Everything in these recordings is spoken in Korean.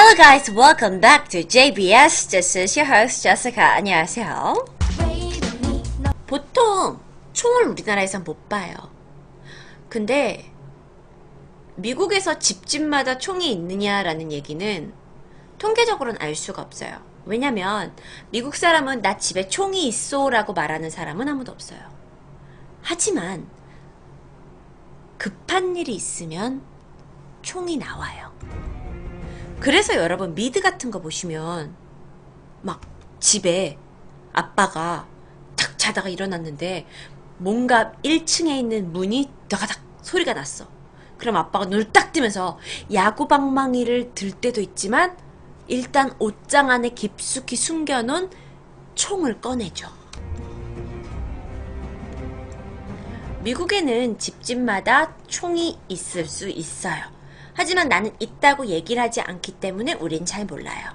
Hello guys, welcome back to JBS. This is your host Jessica. 안녕하세요. 보통 총을 우리나라에선 못 봐요. 근데 미국에서 집집마다 총이 있느냐라는 얘기는 통계적으로는 알 수가 없어요. 왜냐면 미국 사람은 나 집에 총이 있어 라고 말하는 사람은 아무도 없어요. 하지만 급한 일이 있으면 총이 나와요. 그래서 여러분 미드 같은 거 보시면 막 집에 아빠가 탁 자다가 일어났는데 뭔가 1층에 있는 문이 다가닥 소리가 났어. 그럼 아빠가 눈을 딱 뜨면서 야구방망이를 들 때도 있지만 일단 옷장 안에 깊숙이 숨겨놓은 총을 꺼내죠. 미국에는 집집마다 총이 있을 수 있어요. 하지만 나는 있다고 얘기를 하지 않기 때문에 우린 잘 몰라요.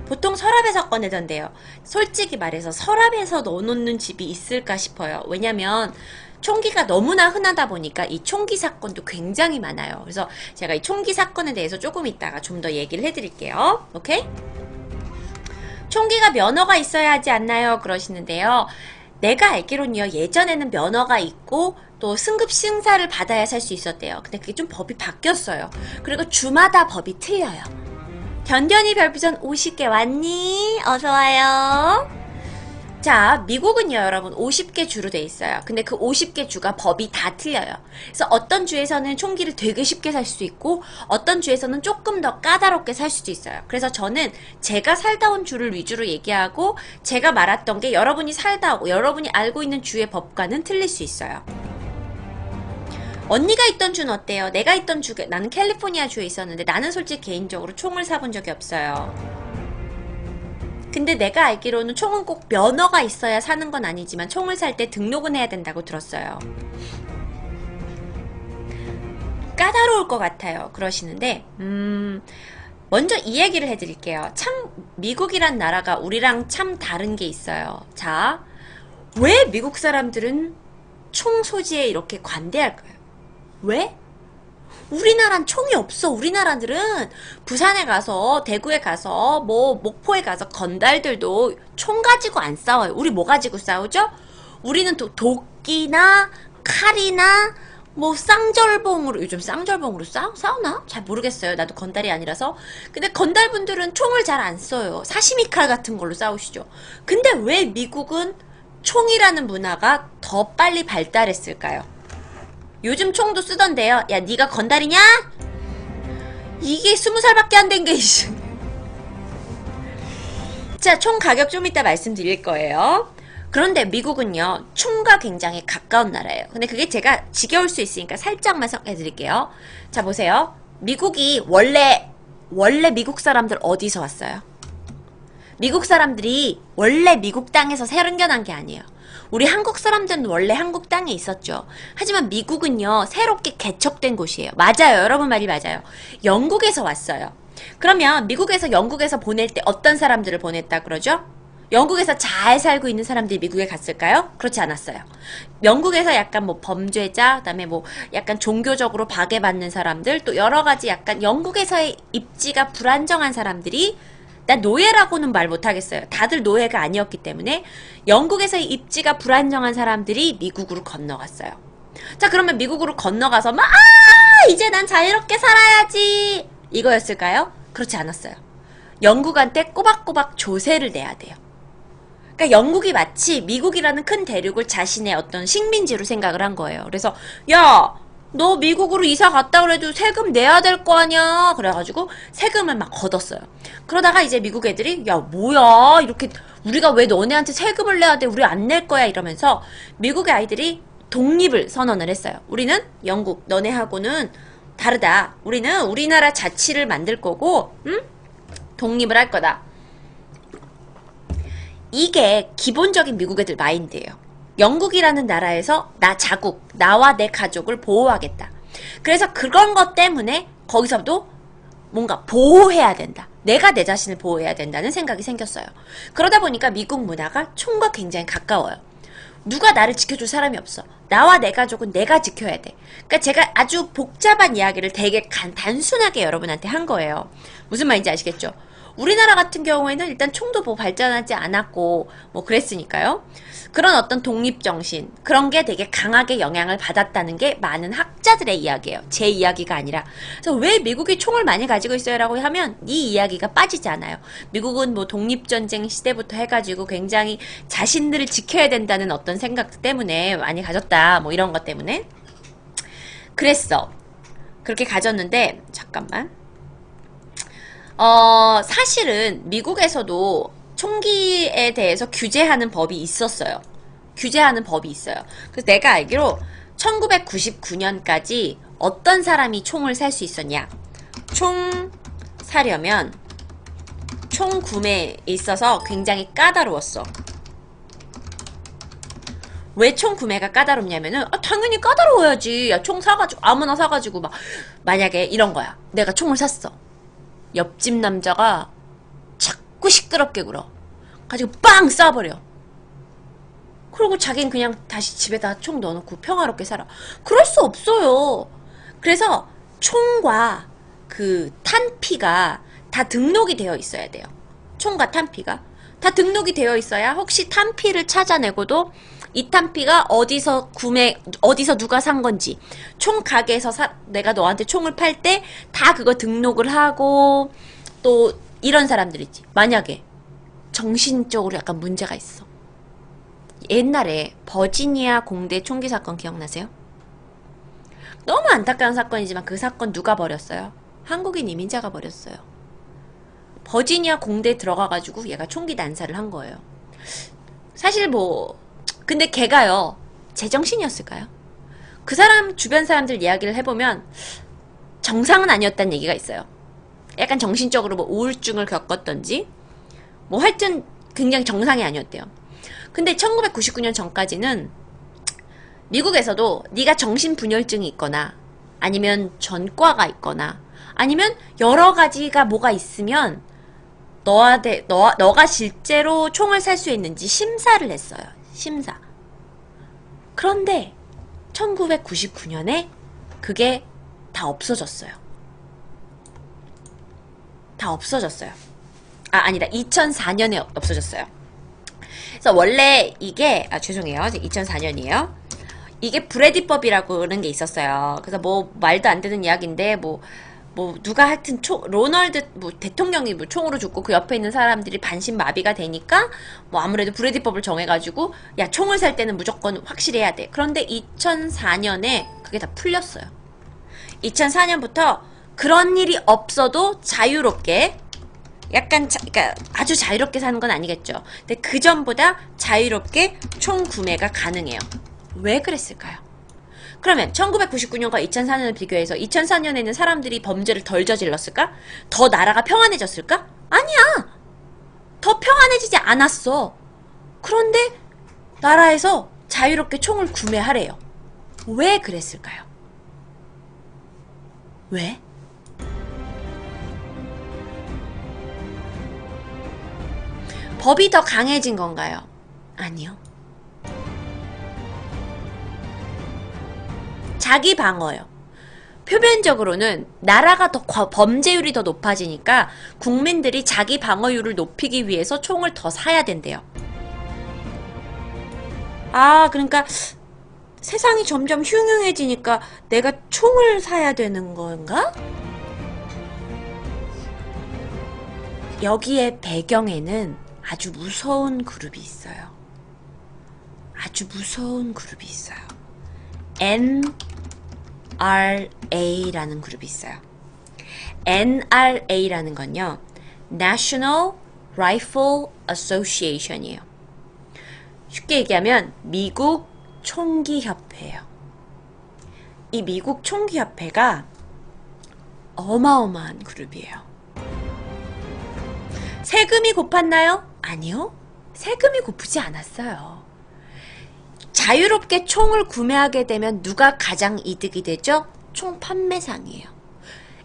보통 서랍에서 꺼내던데요. 솔직히 말해서 서랍에서 넣어놓는 집이 있을까 싶어요. 왜냐면 총기가 너무나 흔하다 보니까 이 총기 사건도 굉장히 많아요. 그래서 제가 이 총기 사건에 대해서 조금 이따가 좀 더 얘기를 해드릴게요. 오케이? 총기가 면허가 있어야 하지 않나요? 그러시는데요. 내가 알기로는요, 예전에는 면허가 있고 또 승급 심사를 받아야 살 수 있었대요. 근데 그게 좀 법이 바뀌었어요. 그리고 주마다 법이 틀려요. 견견이 별풍선 50개 왔니? 어서와요. 자, 미국은요 여러분 50개 주로 돼 있어요. 근데 그 50개 주가 법이 다 틀려요. 그래서 어떤 주에서는 총기를 되게 쉽게 살 수 있고 어떤 주에서는 조금 더 까다롭게 살 수도 있어요. 그래서 저는 제가 살다 온 주를 위주로 얘기하고 제가 말했던 게 여러분이 살다 오고 여러분이 알고 있는 주의 법과는 틀릴 수 있어요. 언니가 있던 주는 어때요? 내가 있던 주, 나는 캘리포니아 주에 있었는데 나는 솔직히 개인적으로 총을 사본 적이 없어요. 근데 내가 알기로는 총은 꼭 면허가 있어야 사는 건 아니지만 총을 살 때 등록은 해야 된다고 들었어요. 까다로울 것 같아요. 그러시는데 먼저 이 얘기를 해드릴게요. 참 미국이란 나라가 우리랑 참 다른 게 있어요. 자, 왜 미국 사람들은 총 소지에 이렇게 관대할까요? 왜? 우리나라는 총이 없어. 우리나라들은 부산에 가서 대구에 가서 뭐 목포에 가서 건달들도 총 가지고 안 싸워요. 우리 뭐 가지고 싸우죠? 우리는 도끼나 칼이나 뭐 쌍절봉으로, 요즘 쌍절봉으로 싸우나? 잘 모르겠어요. 나도 건달이 아니라서. 근데 건달분들은 총을 잘 안 써요. 사시미 칼 같은 걸로 싸우시죠. 근데 왜 미국은 총이라는 문화가 더 빨리 발달했을까요? 요즘 총도 쓰던데요. 야, 니가 건달이냐? 이게 20살밖에 안 된 게 자, 총 가격 좀 이따 말씀드릴 거예요. 그런데 미국은요, 총과 굉장히 가까운 나라예요. 근데 그게 제가 지겨울 수 있으니까 살짝만 해드릴게요. 자, 보세요. 미국이 원래 미국 사람들 어디서 왔어요? 미국 사람들이 원래 미국 땅에서 생겨난 게 아니에요. 우리 한국 사람들은 원래 한국 땅에 있었죠. 하지만 미국은요, 새롭게 개척된 곳이에요. 맞아요. 여러분 말이 맞아요. 영국에서 왔어요. 그러면 미국에서 영국에서 보낼 때 어떤 사람들을 보냈다 그러죠? 영국에서 잘 살고 있는 사람들이 미국에 갔을까요? 그렇지 않았어요. 영국에서 약간 뭐 범죄자, 그다음에 뭐 약간 종교적으로 박해받는 사람들, 또 여러 가지 약간 영국에서의 입지가 불안정한 사람들이, 난 노예라고는 말 못하겠어요. 다들 노예가 아니었기 때문에 영국에서의 입지가 불안정한 사람들이 미국으로 건너갔어요. 자, 그러면 미국으로 건너가서 막 이제 난 자유롭게 살아야지 이거였을까요? 그렇지 않았어요. 영국한테 꼬박꼬박 조세를 내야 돼요. 그러니까 영국이 마치 미국이라는 큰 대륙을 자신의 어떤 식민지로 생각을 한 거예요. 그래서 야, 너 미국으로 이사 갔다 그래도 세금 내야 될 거 아니야. 그래가지고 세금을 막 걷었어요. 그러다가 이제 미국 애들이 야, 뭐야, 이렇게 우리가 왜 너네한테 세금을 내야 돼? 우리 안 낼 거야. 이러면서 미국의 아이들이 독립을 선언을 했어요. 우리는 영국, 너네하고는 다르다. 우리는 우리나라 자치를 만들 거고 독립을 할 거다. 이게 기본적인 미국 애들 마인드예요. 영국이라는 나라에서 나 자국, 나와 내 가족을 보호하겠다. 그래서 그런 것 때문에 거기서도 뭔가 보호해야 된다. 내가 내 자신을 보호해야 된다는 생각이 생겼어요. 그러다 보니까 미국 문화가 총과 굉장히 가까워요. 누가 나를 지켜줄 사람이 없어. 나와 내 가족은 내가 지켜야 돼. 그러니까 제가 아주 복잡한 이야기를 되게 단순하게 여러분한테 한 거예요. 무슨 말인지 아시겠죠? 우리나라 같은 경우에는 일단 총도 뭐 발전하지 않았고 뭐 그랬으니까요. 그런 어떤 독립정신 그런 게 되게 강하게 영향을 받았다는 게 많은 학자들의 이야기예요. 제 이야기가 아니라. 그래서 왜 미국이 총을 많이 가지고 있어요? 라고 하면 이 이야기가 빠지지 않아요. 미국은 뭐 독립전쟁 시대부터 해가지고 굉장히 자신들을 지켜야 된다는 어떤 생각 때문에 많이 가졌다. 뭐 이런 것 때문에. 그랬어. 그렇게 가졌는데 잠깐만. 사실은 미국에서도 총기에 대해서 규제하는 법이 있었어요. 규제하는 법이 있어요. 그래서 내가 알기로 1999년까지 어떤 사람이 총을 살 수 있었냐? 총 사려면 총 구매에 있어서 굉장히 까다로웠어. 왜 총 구매가 까다롭냐면은 당연히 까다로워야지. 야, 총 사가지고 아무나 사가지고 막 만약에 이런 거야. 내가 총을 샀어. 옆집 남자가 자꾸 시끄럽게 굴어. 가지고 빵 쏴버려. 그리고 자긴 그냥 다시 집에다 총 넣어놓고 평화롭게 살아. 그럴 수 없어요. 그래서 총과 그 탄피가 다 등록이 되어 있어야 돼요. 총과 탄피가 다 등록이 되어 있어야 혹시 탄피를 찾아내고도 이 탄피가 어디서 누가 산 건지, 총 가게에서 내가 너한테 총을 팔 때 다 그거 등록을 하고, 또 이런 사람들 있지. 만약에 정신적으로 약간 문제가 있어. 옛날에 버지니아 공대 총기 사건 기억나세요? 너무 안타까운 사건이지만 그 사건 누가 벌였어요? 한국인 이민자가 벌였어요. 버지니아 공대에 들어가가지고 얘가 총기 난사를 한 거예요. 사실 뭐 근데 걔가요 제정신이었을까요? 그 사람 주변 사람들 이야기를 해보면 정상은 아니었다는 얘기가 있어요. 약간 정신적으로 뭐 우울증을 겪었던지 뭐 하여튼 굉장히 정상이 아니었대요. 근데 1999년 전까지는 미국에서도 네가 정신분열증이 있거나 아니면 전과가 있거나 아니면 여러 가지가 뭐가 있으면 너가 실제로 총을 살 수 있는지 심사를 했어요. 심사. 그런데 1999년에 그게 다 없어졌어요. 다 없어졌어요. 아니다. 2004년에 없어졌어요. 그래서 원래 이게 죄송해요. 2004년이에요. 이게 브래디법이라고 그런 게 있었어요. 그래서 뭐 말도 안 되는 이야기인데 뭐 누가 하여튼 로널드 대통령이 뭐 총으로 죽고 그 옆에 있는 사람들이 반신마비가 되니까 뭐 아무래도 브래디법을 정해가지고 야 총을 살 때는 무조건 확실히 해야 돼. 그런데 2004년에 그게 다 풀렸어요. 2004년부터 그런 일이 없어도 자유롭게 약간 그러니까 아주 자유롭게 사는 건 아니겠죠. 근데 그 전보다 자유롭게 총 구매가 가능해요. 왜 그랬을까요? 그러면 1999년과 2004년을 비교해서 2004년에는 사람들이 범죄를 덜 저질렀을까? 더 나라가 평안해졌을까? 아니야! 더 평안해지지 않았어. 그런데 나라에서 자유롭게 총을 구매하래요. 왜 그랬을까요? 왜? 법이 더 강해진 건가요? 아니요. 자기 방어요. 표면적으로는 나라가 더 범죄율이 더 높아지니까 국민들이 자기 방어율을 높이기 위해서 총을 더 사야 된대요. 그러니까 세상이 점점 흉흉해지니까 내가 총을 사야 되는 건가? 여기에 배경에는 아주 무서운 그룹이 있어요. 아주 무서운 그룹이 있어요. NRA라는 그룹이 있어요. NRA라는 건요, National Rifle Association이에요. 쉽게 얘기하면 미국 총기협회예요. 이 미국 총기협회가 어마어마한 그룹이에요. 세금이 고팠나요? 아니요. 세금이 고프지 않았어요. 자유롭게 총을 구매하게 되면 누가 가장 이득이 되죠? 총 판매상이에요.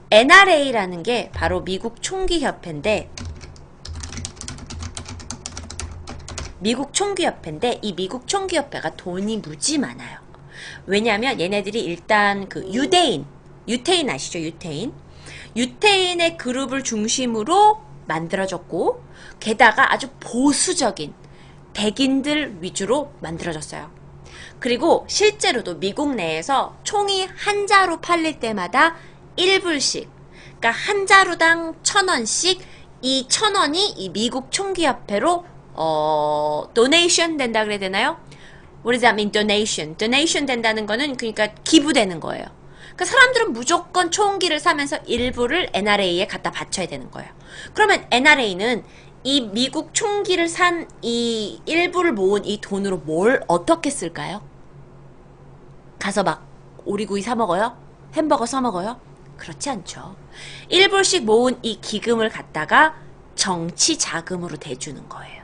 NRA라는 게 바로 미국 총기협회인데 미국 총기협회인데 이 미국 총기협회가 돈이 무지 많아요. 왜냐하면 얘네들이 일단 그 유태인 아시죠? 유태인의 그룹을 중심으로 만들어졌고 게다가 아주 보수적인 백인들 위주로 만들어졌어요. 그리고 실제로도 미국 내에서 총이 한 자루 팔릴 때마다 1불씩, 그러니까 한 자루당 1,000원씩 이 1,000원이 이 미국 총기협회로 도네이션 된다 그래야 되나요? What does that mean? Donation 된다는 거는 그러니까 기부되는 거예요. 그러니까 사람들은 무조건 총기를 사면서 일부를 NRA에 갖다 바쳐야 되는 거예요. 그러면 NRA는 이 미국 총기를 산 이 일부를 모은 이 돈으로 뭘 어떻게 쓸까요? 가서 막 오리구이 사 먹어요? 햄버거 사 먹어요? 그렇지 않죠. 1불씩 모은 이 기금을 갖다가 정치 자금으로 대주는 거예요.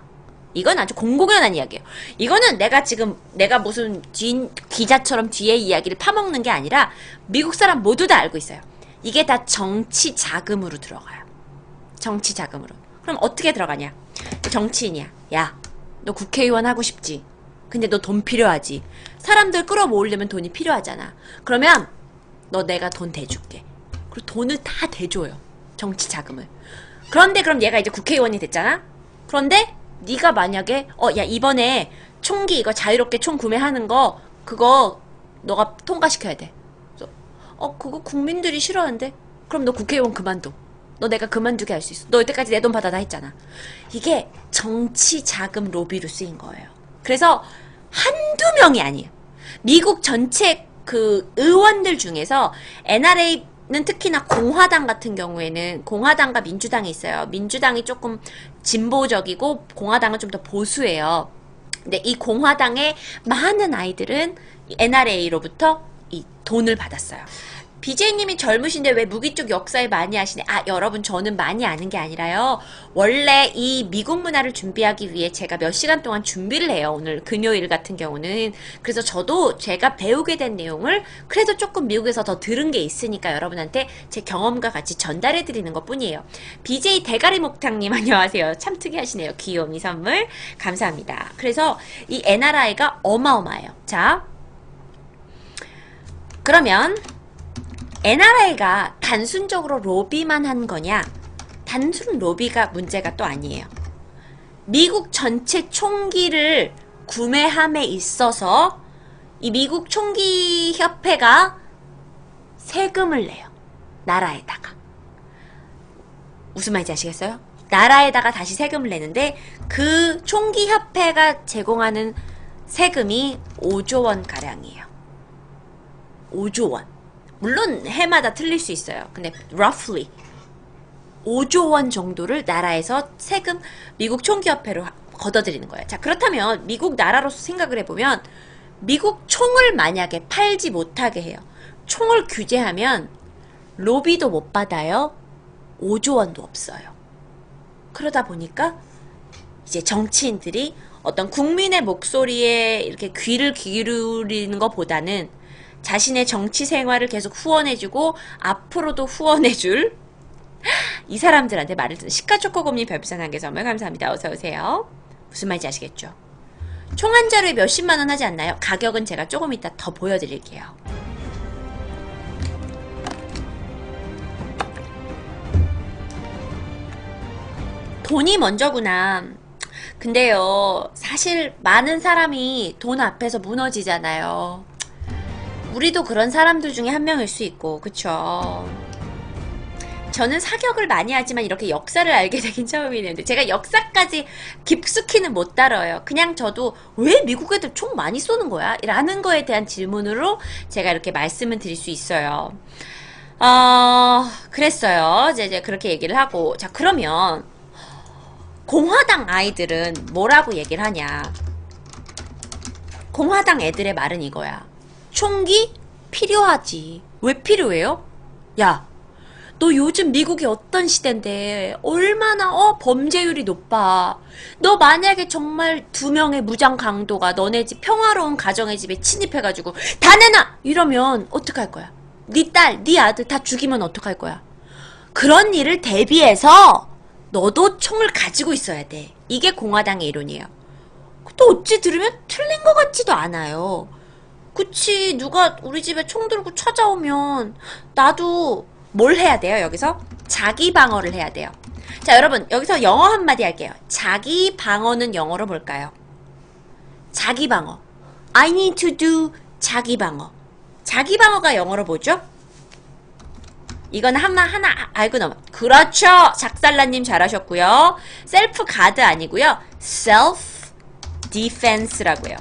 이건 아주 공공연한 이야기예요. 이거는 내가 무슨 기자처럼 뒤에 이야기를 파먹는 게 아니라 미국 사람 모두 다 알고 있어요. 이게 다 정치 자금으로 들어가요. 정치 자금으로. 그럼 어떻게 들어가냐? 정치인이야. 야, 너 국회의원 하고 싶지? 근데 너 돈 필요하지? 사람들 끌어모으려면 돈이 필요하잖아. 그러면 너 내가 돈 대줄게. 그리고 돈을 다 대줘요. 정치 자금을. 그런데 그럼 얘가 이제 국회의원이 됐잖아? 그런데 네가 만약에 야 이번에 총기 이거 자유롭게 총 구매하는 거 그거 너가 통과시켜야 돼. 그래서 그거 국민들이 싫어하는데? 그럼 너 국회의원 그만둬. 너 내가 그만두게 할 수 있어. 너 여태까지 내 돈 받아다 했잖아. 이게 정치 자금 로비로 쓰인 거예요. 그래서 한두 명이 아니에요. 미국 전체 그 의원들 중에서 NRA는 특히나 공화당 같은 경우에는 공화당과 민주당이 있어요. 민주당이 조금 진보적이고 공화당은 좀 더 보수예요. 근데 이 공화당의 많은 아이들은 NRA로부터 이 돈을 받았어요. BJ님이 젊으신데 왜 무기 쪽 역사에 많이 아시네? 여러분 저는 많이 아는 게 아니라요. 원래 이 미국 문화를 준비하기 위해 제가 몇 시간 동안 준비를 해요. 오늘 금요일 같은 경우는. 그래서 저도 제가 배우게 된 내용을 그래도 조금 미국에서 더 들은 게 있으니까 여러분한테 제 경험과 같이 전달해 드리는 것 뿐이에요. BJ 대가리 목탕님 안녕하세요. 참 특이하시네요. 귀요미 선물 감사합니다. 그래서 이 NRI가 어마어마해요. 자, 그러면 NRA가 단순적으로 로비만 한 거냐? 단순 로비가 문제가 또 아니에요. 미국 전체 총기를 구매함에 있어서 이 미국 총기 협회가 세금을 내요. 나라에다가. 무슨 말인지 아시겠어요? 나라에다가 다시 세금을 내는데 그 총기 협회가 제공하는 세금이 5조 원 가량이에요. 5조 원. 물론 해마다 틀릴 수 있어요. 근데 roughly 5조 원 정도를 나라에서 세금 미국 총기협회로 걷어들이는 거예요. 자, 그렇다면 미국 나라로서 생각을 해보면 미국 총을 만약에 팔지 못하게 해요. 총을 규제하면 로비도 못 받아요. 5조 원도 없어요. 그러다 보니까 이제 정치인들이 어떤 국민의 목소리에 이렇게 귀를 기울이는 것보다는 자신의 정치 생활을 계속 후원해주고 앞으로도 후원해줄 이 사람들한테 말을 듣는 시카초코곰님 별풍선 1개 선물 감사합니다. 어서오세요. 무슨 말인지 아시겠죠? 총 한 자루에 몇십만원 하지 않나요? 가격은 제가 조금 이따 더 보여드릴게요. 돈이 먼저구나. 근데요, 사실 많은 사람이 돈 앞에서 무너지잖아요. 우리도 그런 사람들 중에 한 명일 수 있고, 그쵸? 저는 사격을 많이 하지만 이렇게 역사를 알게 되긴 처음이는데 제가 역사까지 깊숙이는 못 다뤄요. 그냥 저도 왜 미국 애들 총 많이 쏘는 거야? 라는 거에 대한 질문으로 제가 이렇게 말씀을 드릴 수 있어요. 그랬어요. 이제 그렇게 얘기를 하고. 자, 그러면 공화당 아이들은 뭐라고 얘기를 하냐? 공화당 애들의 말은 이거야. 총기 필요하지. 왜 필요해요? 야, 너 요즘 미국이 어떤 시대인데 얼마나 범죄율이 높아. 너 만약에 정말 2명의 무장 강도가 너네 집 평화로운 가정의 집에 침입해가지고 다 내놔! 이러면 어떡할 거야? 네 딸, 네 아들 다 죽이면 어떡할 거야? 그런 일을 대비해서 너도 총을 가지고 있어야 돼. 이게 공화당의 이론이에요. 또 어찌 들으면 틀린 것 같지도 않아요. 그치, 누가 우리 집에 총 들고 찾아오면 나도 뭘 해야 돼요, 여기서? 자기 방어를 해야 돼요. 자, 여러분, 여기서 영어 한마디 할게요. 자기 방어는 영어로 뭘까요? 자기 방어. I need to do 자기 방어. 자기 방어가 영어로 뭐죠? 이건 하나 알고 넘어. 그렇죠. 작살라님 잘하셨고요. 셀프 가드 아니고요. self 디펜스라고요.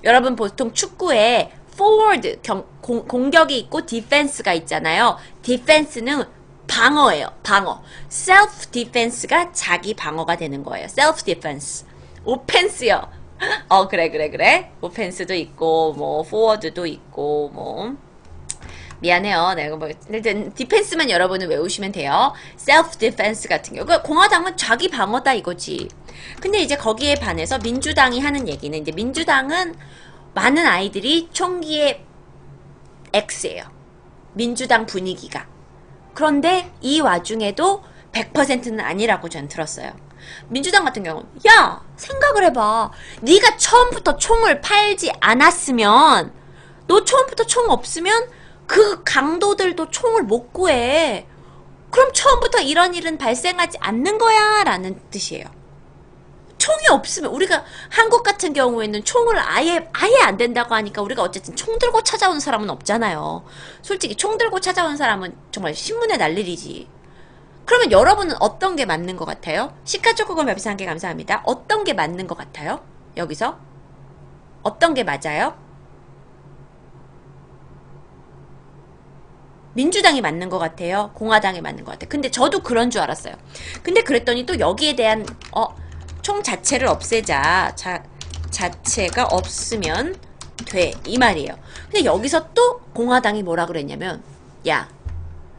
여러분 보통 축구에 forward 공격이 있고 디펜스가 있잖아요. 디펜스는 방어예요. 방어. self defense가 자기 방어가 되는 거예요. self defense. 오펜스요. 그래. 오펜스도 있고 뭐 forward도 있고 뭐 미안해요. 내가 뭐 디펜스만 여러분은 외우시면 돼요. self defense 같은 경우. 그러니까 공화당은 자기 방어다 이거지. 근데 이제 거기에 반해서 민주당이 하는 얘기는 이제 민주당은 많은 아이들이 총기의 X예요. 민주당 분위기가. 그런데 이 와중에도 100%는 아니라고 전 들었어요. 민주당 같은 경우는 야 생각을 해봐. 네가 처음부터 총을 팔지 않았으면 너 처음부터 총 없으면 그 강도들도 총을 못 구해. 그럼 처음부터 이런 일은 발생하지 않는 거야 라는 뜻이에요. 총이 없으면 우리가 한국 같은 경우에는 총을 아예 안 된다고 하니까 우리가 어쨌든 총 들고 찾아오는 사람은 없잖아요. 솔직히 총 들고 찾아오는 사람은 정말 신문에 날 일이지. 그러면 여러분은 어떤 게 맞는 것 같아요? 시카초코건 별풍선 1개 감사합니다. 어떤 게 맞는 것 같아요? 여기서? 어떤 게 맞아요? 민주당이 맞는 것 같아요? 공화당이 맞는 것 같아요? 근데 저도 그런 줄 알았어요. 근데 그랬더니 또 여기에 대한 총 자체를 없애자. 자체가 없으면 돼. 이 말이에요. 근데 여기서 또 공화당이 뭐라 그랬냐면 야,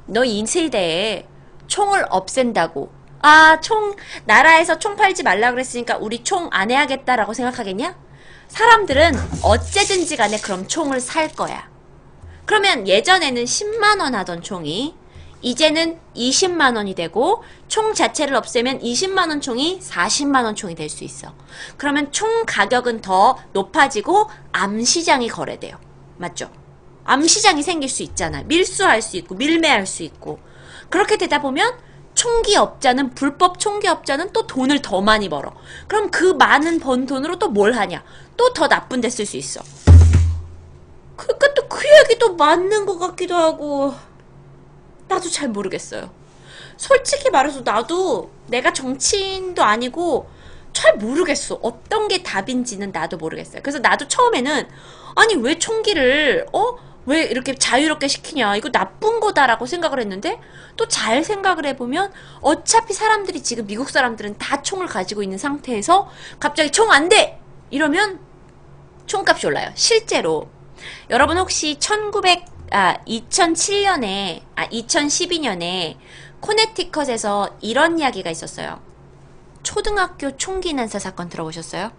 너 이 세대에 총을 없앤다고 나라에서 총 팔지 말라 그랬으니까 우리 총 안 해야겠다라고 생각하겠냐? 사람들은 어째든지 간에 그럼 총을 살 거야. 그러면 예전에는 10만원 하던 총이 이제는 20만원이 되고 총 자체를 없애면 20만원 총이 40만원 총이 될 수 있어. 그러면 총 가격은 더 높아지고 암시장이 거래돼요. 맞죠? 암시장이 생길 수 있잖아요. 밀수할 수 있고 밀매할 수 있고. 그렇게 되다 보면 총기업자는 불법 총기업자는 또 돈을 더 많이 벌어. 그럼 그 많은 번 돈으로 또 뭘 하냐? 또 더 나쁜 데 쓸 수 있어. 그러니까 또 그 얘기도 맞는 것 같기도 하고 나도 잘 모르겠어요. 솔직히 말해서 나도 내가 정치인도 아니고 잘 모르겠어. 어떤 게 답인지는 나도 모르겠어요. 그래서 나도 처음에는 아니 왜 총기를 왜 이렇게 자유롭게 시키냐 이거 나쁜 거다라고 생각을 했는데 또 잘 생각을 해보면 어차피 사람들이 지금 미국 사람들은 다 총을 가지고 있는 상태에서 갑자기 총 안 돼! 이러면 총값이 올라요. 실제로 여러분 혹시 2012년에 코네티컷에서 이런 이야기가 있었어요. 초등학교 총기 난사 사건 들어보셨어요?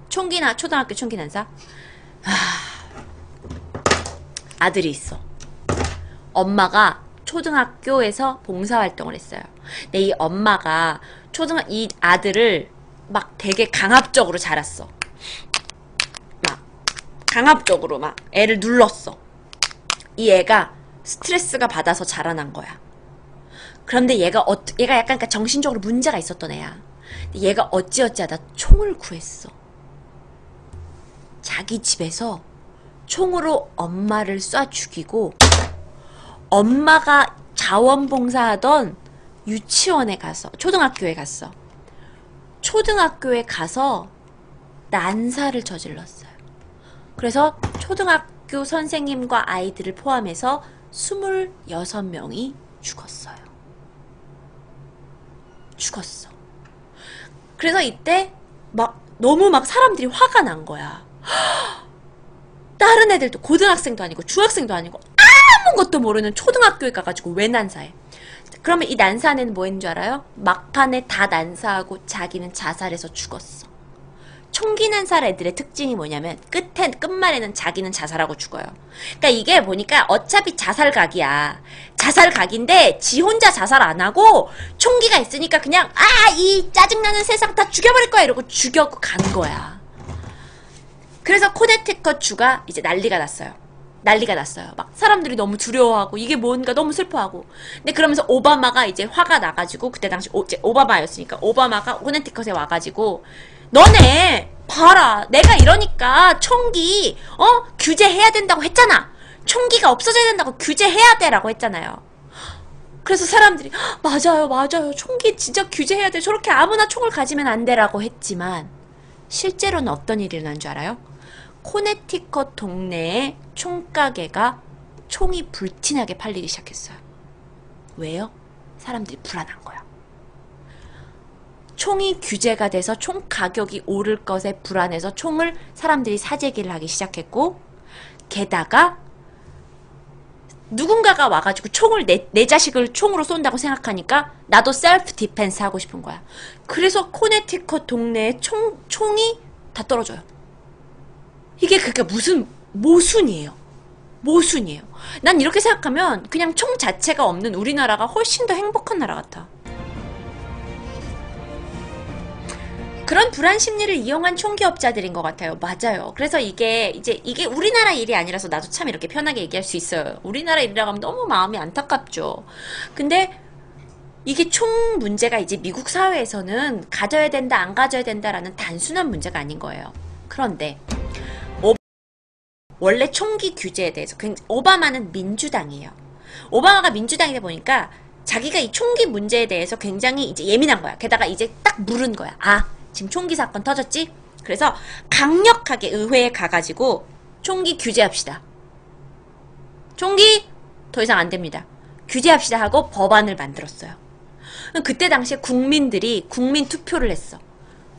초등학교 총기 난사? 아들이 있어. 엄마가 초등학교에서 봉사활동을 했어요. 근데 이 엄마가 이 아들을 막 되게 강압적으로 자랐어. 강압적으로 막 애를 눌렀어. 이 애가 스트레스가 받아서 자라난 거야. 그런데 얘가 약간 정신적으로 문제가 있었던 애야. 얘가 어찌하다 총을 구했어. 자기 집에서 총으로 엄마를 쏴 죽이고 엄마가 자원봉사하던 유치원에 가서 초등학교에 갔어. 초등학교에 가서 난사를 저질렀어요. 그래서 초등학교 선생님과 아이들을 포함해서 26명이 죽었어요. 죽었어. 그래서 이때 너무 사람들이 화가 난 거야. 다른 애들도 고등학생도 아니고 중학생도 아니고 아무것도 모르는 초등학교에 가가지고 왜 난사해? 그러면 이 난사는 뭐 했는 줄 알아요? 막판에 다 난사하고 자기는 자살해서 죽었어. 총기 난살 애들의 특징이 뭐냐면 끝말에는 자기는 자살하고 죽어요. 그러니까 이게 보니까 어차피 자살각이야. 자살각인데 지 혼자 자살 안 하고 총기가 있으니까 그냥 이 짜증나는 세상 다 죽여버릴 거야 이러고 죽여고 간 거야. 그래서 코네티컷 주가 이제 난리가 났어요. 난리가 났어요. 막 사람들이 너무 두려워하고 이게 뭔가 너무 슬퍼하고. 근데 그러면서 오바마가 이제 화가 나가지고 그때 당시 이제 오바마였으니까 오바마가 코네티컷에 와가지고 너네 봐라 내가 이러니까 총기 규제해야 된다고 했잖아. 총기가 없어져야 된다고 규제해야 돼라고 했잖아요. 그래서 사람들이 맞아요 맞아요 총기 진짜 규제해야 돼 저렇게 아무나 총을 가지면 안 돼라고 했지만 실제로는 어떤 일이 일어난 줄 알아요? 코네티컷 동네에 총가게가 총이 불티나게 팔리기 시작했어요. 왜요? 사람들이 불안한 거야. 총이 규제가 돼서 총 가격이 오를 것에 불안해서 총을 사람들이 사재기를 하기 시작했고 게다가 누군가가 와가지고 총을 내 자식을 총으로 쏜다고 생각하니까 나도 셀프 디펜스 하고 싶은 거야. 그래서 코네티컷 동네에 총이 다 떨어져요. 이게 그러니까 무슨 모순이에요. 모순이에요. 난 이렇게 생각하면 그냥 총 자체가 없는 우리나라가 훨씬 더 행복한 나라 같아. 그런 불안 심리를 이용한 총기업자들인 것 같아요. 맞아요. 그래서 이게 우리나라 일이 아니라서 나도 참 이렇게 편하게 얘기할 수 있어요. 우리나라 일이라고 하면 너무 마음이 안타깝죠. 근데 이게 총 문제가 이제 미국 사회에서는 가져야 된다 안 가져야 된다라는 단순한 문제가 아닌 거예요. 그런데 원래 총기 규제에 대해서 오바마는 민주당이에요. 오바마가 민주당이다 보니까 자기가 이 총기 문제에 대해서 굉장히 이제 예민한 거야. 게다가 이제 딱 물은 거야. 아, 지금 총기 사건 터졌지? 그래서 강력하게 의회에 가가지고 총기 규제합시다. 총기 더 이상 안 됩니다. 규제합시다 하고 법안을 만들었어요. 그때 당시에 국민들이 국민 투표를 했어.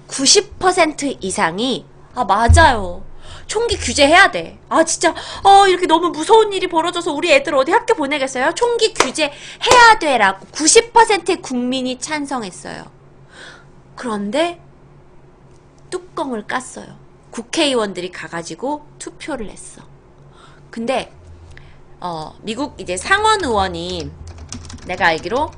90% 이상이 아 맞아요. 총기 규제해야 돼. 아 진짜 이렇게 너무 무서운 일이 벌어져서 우리 애들 어디 학교 보내겠어요? 총기 규제해야 돼라고 90%의 국민이 찬성했어요. 그런데 뚜껑을 깠어요. 국회의원들이 가가지고 투표를 했어. 근데 미국 이제 상원 의원이 내가 알기로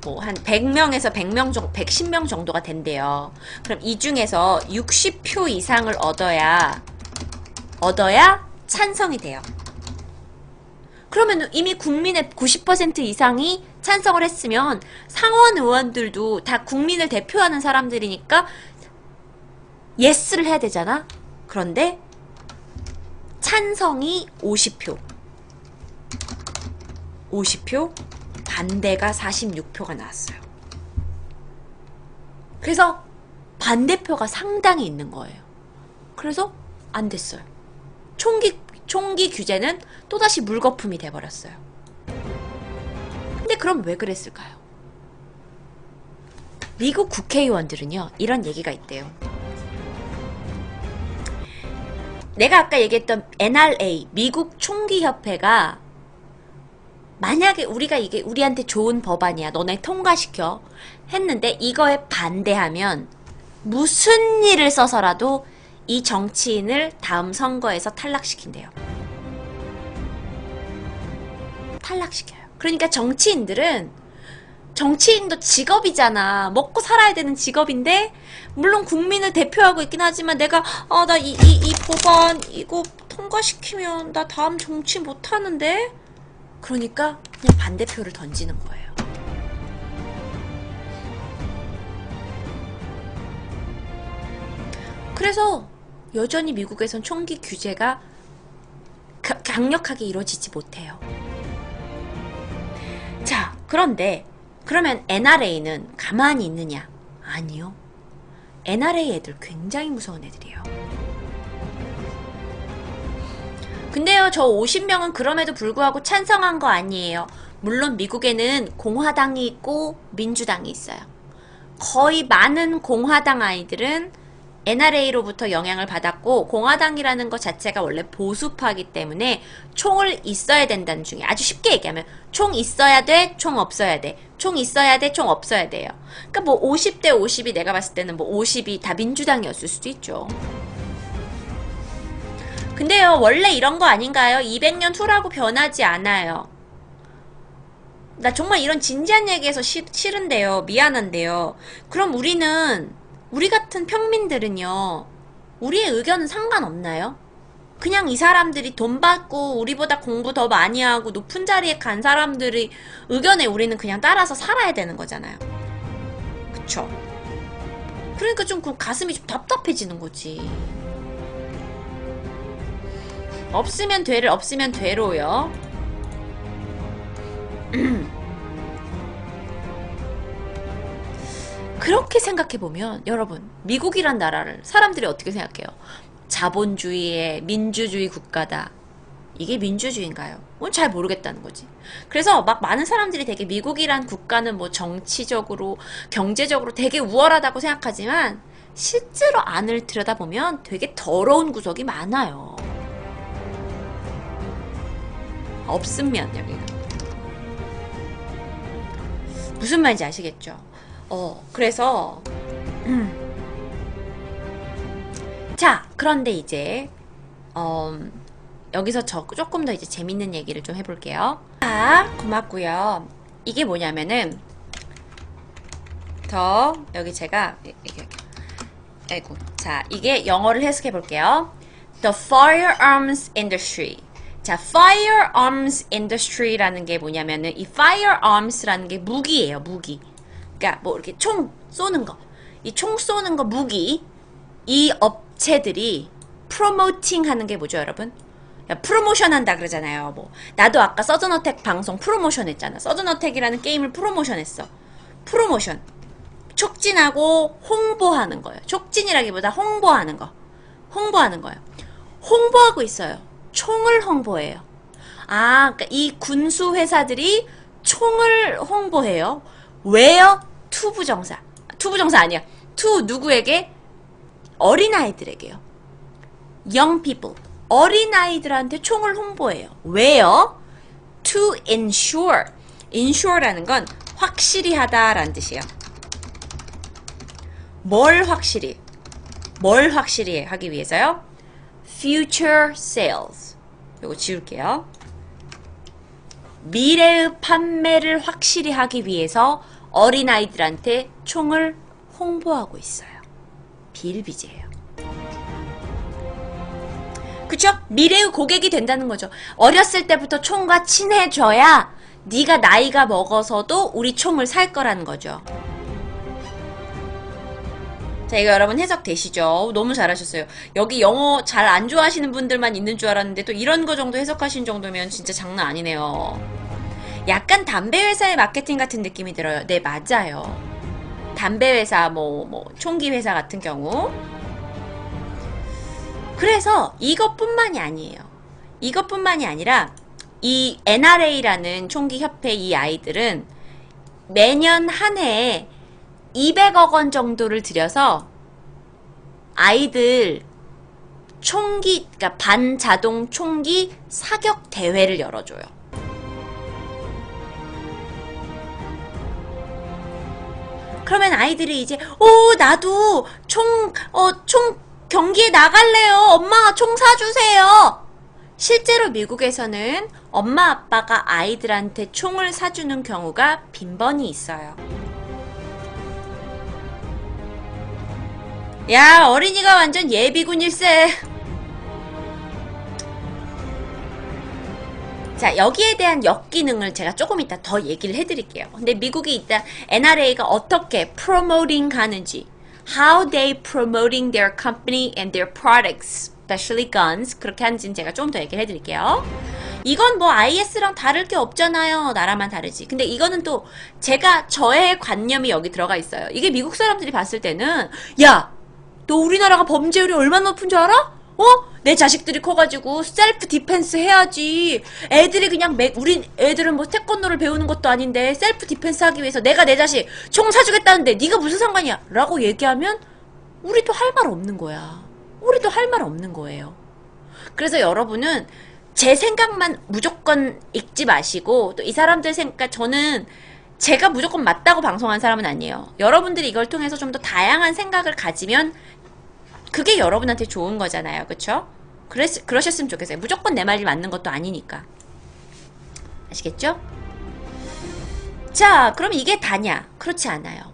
뭐 한 100명에서 100명 정도, 110명 정도가 된대요. 그럼 이 중에서 60표 이상을 얻어야 찬성이 돼요. 그러면 이미 국민의 90% 이상이 찬성을 했으면 상원 의원들도 다 국민을 대표하는 사람들이니까 예스를 해야 되잖아. 그런데 찬성이 50표, 반대가 46표가 나왔어요. 그래서 반대표가 상당히 있는 거예요. 그래서 안 됐어요. 총기 규제는 또다시 물거품이 돼버렸어요. 근데 그럼 왜 그랬을까요? 미국 국회의원들은요, 이런 얘기가 있대요. 내가 아까 얘기했던 NRA, 미국 총기협회가 만약에 우리가 이게 우리한테 좋은 법안이야. 너네 통과시켜. 했는데 이거에 반대하면 무슨 일을 써서라도 이 정치인을 다음 선거에서 탈락시킨대요. 탈락시켜요. 그러니까 정치인도 직업이잖아. 먹고 살아야 되는 직업인데 물론 국민을 대표하고 있긴 하지만 내가 나 이 법안 이거 통과시키면 나 다음 정치 못하는데? 그러니까 그냥 반대표를 던지는 거예요. 그래서 여전히 미국에선 총기 규제가 강력하게 이루어지지 못해요. 자, 그런데 그러면 NRA는 가만히 있느냐? 아니요. NRA 애들 굉장히 무서운 애들이에요. 근데요, 저 50명은 그럼에도 불구하고 찬성한 거 아니에요. 물론 미국에는 공화당이 있고 민주당이 있어요. 거의 많은 공화당 아이들은 NRA로부터 영향을 받았고, 공화당이라는 것 자체가 원래 보수파이기 때문에 총을 있어야 된다는 중에, 아주 쉽게 얘기하면 총 있어야 돼, 총 없어야 돼, 총 있어야 돼, 총 없어야 돼요. 그러니까 뭐 50대 50이 내가 봤을 때는 뭐 50이 다 민주당이었을 수도 있죠. 근데요, 원래 이런 거 아닌가요? 200년 후라고 변하지 않아요. 나 정말 이런 진지한 얘기해서 싫은데요. 미안한데요. 그럼 우리 같은 평민들은요, 우리의 의견은 상관없나요? 그냥 이 사람들이 돈 받고 우리보다 공부 더 많이 하고 높은 자리에 간 사람들의 의견에 우리는 그냥 따라서 살아야 되는 거잖아요. 그쵸? 그러니까 좀 가슴이 좀 답답해지는 거지. 없으면 돼를 없으면 돼로요. 그렇게 생각해보면 여러분, 미국이란 나라를 사람들이 어떻게 생각해요? 자본주의의 민주주의 국가다. 이게 민주주의인가요? 그건 잘 모르겠다는 거지. 그래서 막 많은 사람들이 되게 미국이란 국가는 뭐 정치적으로, 경제적으로 되게 우월하다고 생각하지만 실제로 안을 들여다보면 되게 더러운 구석이 많아요. 없으면 여기가. 무슨 말인지 아시겠죠? 그래서 자, 그런데 이제 여기서 조금 더 이제 재밌는 얘기를 좀 해볼게요. 자, 고맙고요. 이게 뭐냐면은 여기 제가 아이고, 자, 이게 영어를 해석해 볼게요. The firearms industry. 자, firearms industry라는 게 뭐냐면은 이 firearms라는 게 무기예요, 무기. 그러니까 뭐 이렇게 총 쏘는 거, 이 총 쏘는 거 무기, 이 업체들이 프로모팅 하는 게 뭐죠, 여러분? 프로모션 한다 그러잖아요. 뭐 나도 아까 서든어택 방송 프로모션 했잖아. 서든어택이라는 게임을 프로모션 했어. 프로모션. 촉진하고 홍보하는 거예요. 촉진이라기보다 홍보하는 거. 홍보하는 거예요. 홍보하고 있어요. 총을 홍보해요. 아, 그러니까 이 군수 회사들이 총을 홍보해요. 왜요? 투부정사. 투부정사 아니야. 투 누구에게? 어린아이들에게요. Young people. 어린아이들한테 총을 홍보해요. 왜요? To ensure. ensure라는 건 확실히 하다라는 뜻이에요. 뭘 확실히 하기 위해서요? Future sales. 이거 지울게요. 미래의 판매를 확실히 하기 위해서 어린아이들한테 총을 홍보하고 있어요. 비일비재예요. 그쵸? 미래의 고객이 된다는 거죠. 어렸을 때부터 총과 친해져야 네가 나이가 먹어서도 우리 총을 살 거라는 거죠. 자, 이거 여러분 해석되시죠? 너무 잘하셨어요. 여기 영어 잘 안 좋아하시는 분들만 있는 줄 알았는데 또 이런 거 정도 해석하신 정도면 진짜 장난 아니네요. 약간 담배 회사의 마케팅 같은 느낌이 들어요. 네, 맞아요. 담배 회사, 총기 회사 같은 경우. 그래서 이것뿐만이 아니에요. 이것뿐만이 아니라 이 NRA라는 총기 협회 이 아이들은 매년 한 해에 200억 원 정도를 들여서 아이들 총기, 그러니까 반자동 총기 사격 대회를 열어줘요. 그러면 아이들이 이제 나도 총 경기에 나갈래요. 엄마 총 사주세요. 실제로 미국에서는 엄마 아빠가 아이들한테 총을 사주는 경우가 빈번히 있어요. 야, 어린이가 완전 예비군일세. 자, 여기에 대한 역기능을 제가 조금 이따 더 얘기를 해드릴게요. 근데 미국이 일단 NRA가 어떻게 프로모팅 하는지, how they promoting their company and their products, especially guns, 그렇게 하는지는 제가 좀 더 얘기를 해드릴게요. 이건 뭐 IS랑 다를 게 없잖아요. 나라만 다르지. 근데 이거는 또 저의 관념이 여기 들어가 있어요. 이게 미국 사람들이 봤을 때는 야, 너 우리나라가 범죄율이 얼마나 높은 줄 알아? 내 자식들이 커가지고 셀프 디펜스 해야지. 애들이 그냥 우리 애들은 뭐 태권도를 배우는 것도 아닌데 셀프 디펜스 하기 위해서 내가 내 자식 총 사주겠다는데 네가 무슨 상관이야? 라고 얘기하면 우리도 할 말 없는 거야. 우리도 할 말 없는 거예요. 그래서 여러분은 제 생각만 무조건 읽지 마시고 또 이 사람들 생각, 저는 제가 무조건 맞다고 방송한 사람은 아니에요. 여러분들이 이걸 통해서 좀 더 다양한 생각을 가지면 그게 여러분한테 좋은 거잖아요. 그쵸? 그러셨으면 좋겠어요. 무조건 내 말이 맞는 것도 아니니까. 아시겠죠? 자, 그럼 이게 다냐? 그렇지 않아요.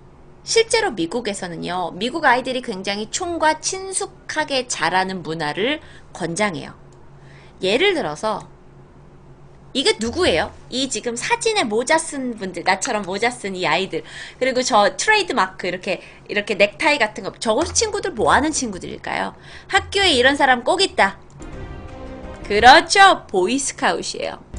실제로 미국에서는요, 미국 아이들이 굉장히 총과 친숙하게 자라는 문화를 권장해요. 예를 들어서 이게 누구예요? 이 지금 사진에 모자 쓴 분들, 나처럼 모자 쓴 이 아이들, 그리고 저 트레이드 마크 이렇게 넥타이 같은 거, 저거 친구들 뭐 하는 친구들일까요? 학교에 이런 사람 꼭 있다. 그렇죠, 보이스카웃이에요.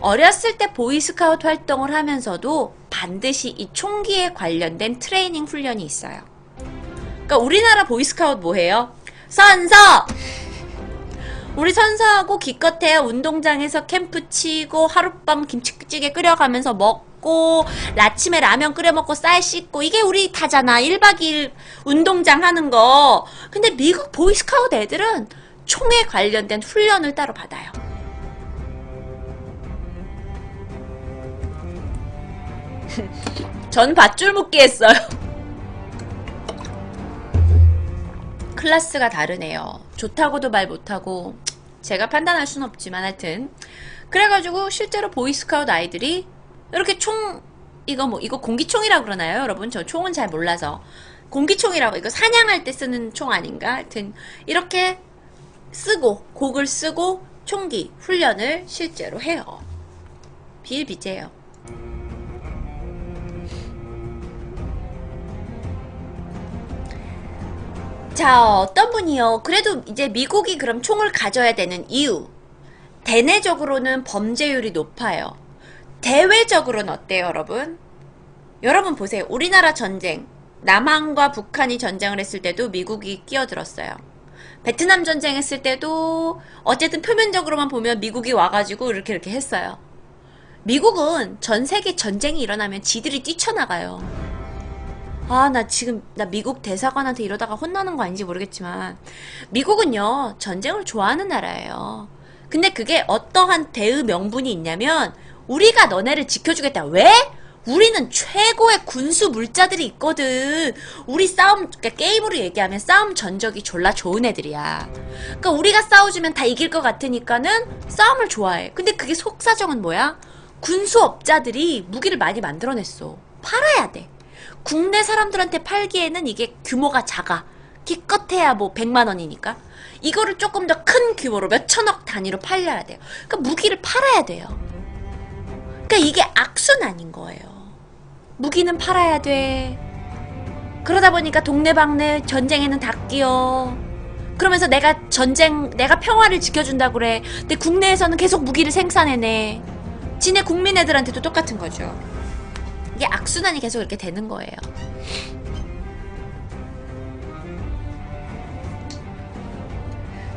어렸을 때 보이스카웃 활동을 하면서도 반드시 이 총기에 관련된 트레이닝 훈련이 있어요. 그러니까 우리나라 보이스카웃 뭐해요? 선서! 우리 선서하고 기껏해야 운동장에서 캠프 치고 하룻밤 김치찌개 끓여가면서 먹고 아침에 라면 끓여 먹고 쌀 씻고 이게 우리 다잖아. 1박 2일 운동장 하는 거. 근데 미국 보이스카웃 애들은 총에 관련된 훈련을 따로 받아요. 전 밧줄 묶기 했어요. 클래스가 다르네요. 좋다고도 말 못하고 제가 판단할 순 없지만 하여튼 그래가지고 실제로 보이스카웃 아이들이 이렇게 총 이거 공기총이라고 그러나요 여러분? 저 총은 잘 몰라서 공기총이라고, 이거 사냥할 때 쓰는 총 아닌가? 하여튼 이렇게 쓰고 곡을 쓰고 총기 훈련을 실제로 해요. 비일비재해요. 자, 어떤 분이요. 그래도 이제 미국이 그럼 총을 가져야 되는 이유. 대내적으로는 범죄율이 높아요. 대외적으로는 어때요, 여러분? 여러분 보세요. 우리나라 전쟁. 남한과 북한이 전쟁을 했을 때도 미국이 끼어들었어요. 베트남 전쟁 했을 때도 어쨌든 표면적으로만 보면 미국이 와가지고 이렇게 했어요. 미국은 전 세계 전쟁이 일어나면 지들이 뛰쳐나가요. 아, 나 미국 대사관한테 이러다가 혼나는 거 아닌지 모르겠지만, 미국은요, 전쟁을 좋아하는 나라예요. 근데 그게 어떠한 대의 명분이 있냐면, 우리가 너네를 지켜주겠다. 왜? 우리는 최고의 군수 물자들이 있거든. 우리 싸움, 그러니까 게임으로 얘기하면 싸움 전적이 졸라 좋은 애들이야. 그러니까 우리가 싸워주면 다 이길 것 같으니까는 싸움을 좋아해. 근데 그게 속사정은 뭐야? 군수업자들이 무기를 많이 만들어냈어. 팔아야 돼. 국내 사람들한테 팔기에는 이게 규모가 작아. 기껏해야 뭐 100만 원이니까. 이거를 조금 더 큰 규모로 몇 천억 단위로 팔려야 돼요. 그러니까 무기를 팔아야 돼요. 그러니까 이게 악순환인 거예요. 무기는 팔아야 돼. 그러다 보니까 동네방네 전쟁에는 다 끼어. 그러면서 내가 평화를 지켜준다고 그래. 근데 국내에서는 계속 무기를 생산해내. 지네 국민 애들한테도 똑같은 거죠. 이게 악순환이 계속 이렇게 되는 거예요.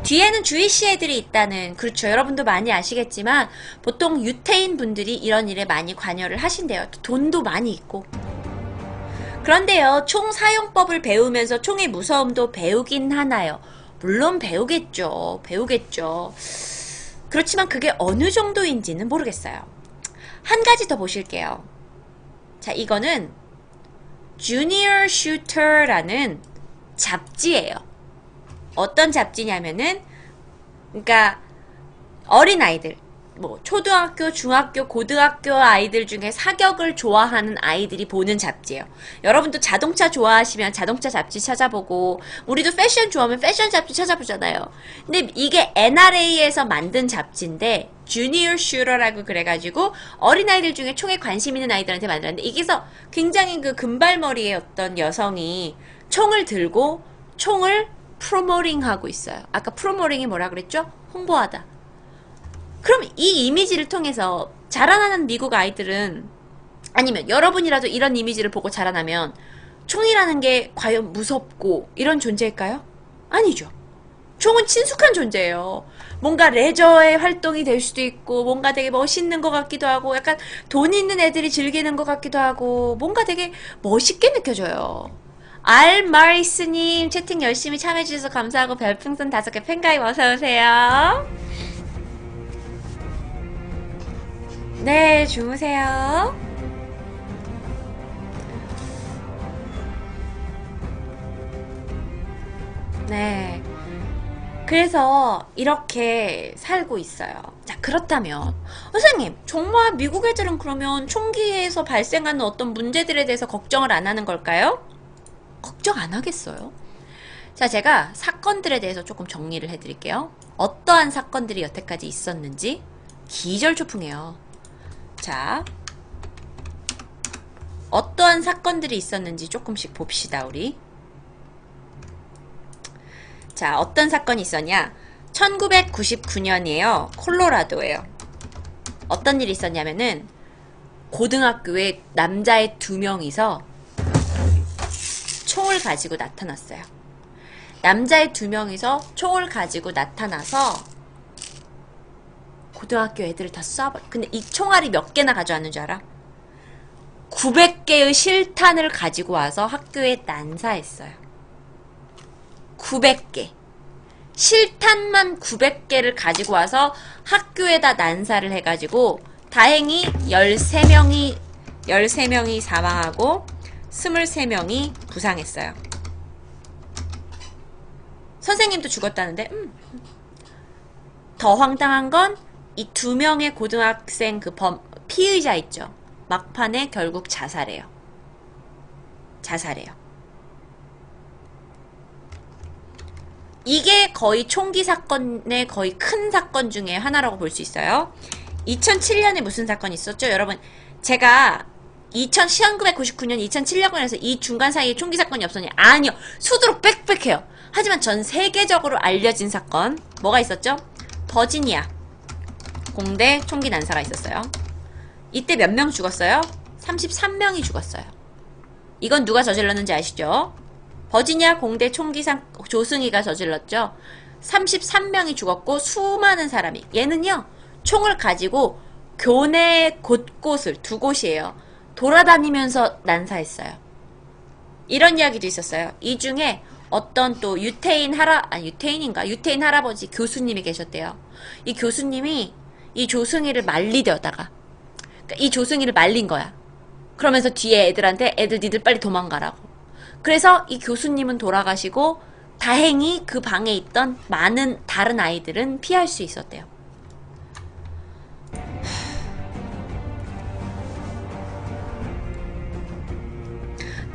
뒤에는 주이시 애들이 있다는, 그렇죠. 여러분도 많이 아시겠지만 보통 유태인 분들이 이런 일에 많이 관여를 하신대요. 돈도 많이 있고. 그런데요, 총 사용법을 배우면서 총의 무서움도 배우긴 하나요? 물론 배우겠죠. 그렇지만 그게 어느 정도인지는 모르겠어요. 한 가지 더 보실게요. 자, 이거는 Junior Shooter라는 잡지예요. 어떤 잡지냐면은, 그러니까 어린아이들, 뭐 초등학교, 중학교, 고등학교 아이들 중에 사격을 좋아하는 아이들이 보는 잡지예요. 여러분도 자동차 좋아하시면 자동차 잡지 찾아보고, 우리도 패션 좋아하면 패션 잡지 찾아보잖아요. 근데 이게 NRA에서 만든 잡지인데 주니어 슈터라고 그래가지고 어린아이들 중에 총에 관심 있는 아이들한테 만들었는데, 이게서 굉장히 그 금발머리의 어떤 여성이 총을 들고 총을 프로모팅하고 있어요. 아까 프로모팅이 뭐라 그랬죠? 홍보하다. 그럼 이 이미지를 통해서 자라나는 미국 아이들은, 아니면 여러분이라도 이런 이미지를 보고 자라나면 총이라는 게 과연 무섭고 이런 존재일까요? 아니죠. 총은 친숙한 존재예요. 뭔가 레저의 활동이 될 수도 있고, 뭔가 되게 멋있는 것 같기도 하고, 약간 돈 있는 애들이 즐기는 것 같기도 하고, 뭔가 되게 멋있게 느껴져요. 알마리스님 채팅 열심히 참여해주셔서 감사하고 별풍선 5개 팬가입 어서오세요. 네, 주무세요. 네. 그래서 이렇게 살고 있어요. 자, 그렇다면 선생님, 정말 미국 애들은 그러면 총기에서 발생하는 어떤 문제들에 대해서 걱정을 안 하는 걸까요? 걱정 안 하겠어요? 자, 제가 사건들에 대해서 조금 정리를 해드릴게요. 어떠한 사건들이 여태까지 있었는지 기절초풍해요. 자, 어떠한 사건들이 있었는지 조금씩 봅시다, 우리. 자, 어떤 사건이 있었냐? 1999년이에요. 콜로라도예요. 어떤 일이 있었냐면은 고등학교에 남자애 2명이서 총을 가지고 나타났어요. 남자애 2명이서 총을 가지고 나타나서 고등학교 애들을 다 쏴버려. 근데 이 총알이 몇 개나 가져왔는 줄 알아? 900개의 실탄을 가지고 와서 학교에 난사했어요. 900개. 실탄만 900개를 가지고 와서 학교에다 난사를 해가지고 다행히 13명이 사망하고 23명이 부상했어요. 선생님도 죽었다는데 더 황당한 건 이 2명의 고등학생 피의자 있죠. 막판에 결국 자살해요. 이게 거의 총기 사건의 거의 큰 사건 중에 하나라고 볼 수 있어요. 2007년에 무슨 사건이 있었죠? 여러분, 제가 1999년, 2007년에서 이 중간 사이에 총기 사건이 없었냐? 아니요. 수두룩 빽빽해요. 하지만 전 세계적으로 알려진 사건 뭐가 있었죠? 버지니아 공대 총기 난사가 있었어요. 이때 몇 명 죽었어요? 33명이 죽었어요. 이건 누가 저질렀는지 아시죠? 버지니아 공대 총기 조승희가 저질렀죠. 33명이 죽었고 수많은 사람이, 얘는요 총을 가지고 교내 곳곳을, 2곳이에요, 돌아다니면서 난사했어요. 이런 이야기도 있었어요. 이 중에 어떤 또 유태인 할아버지 교수님이 계셨대요. 이 교수님이 이 조승희를 말리려다가, 그러니까 이 조승희를 말린 거야. 그러면서 뒤에 애들한테 니들 빨리 도망가라고. 그래서 이 교수님은 돌아가시고 다행히 그 방에 있던 많은 다른 아이들은 피할 수 있었대요.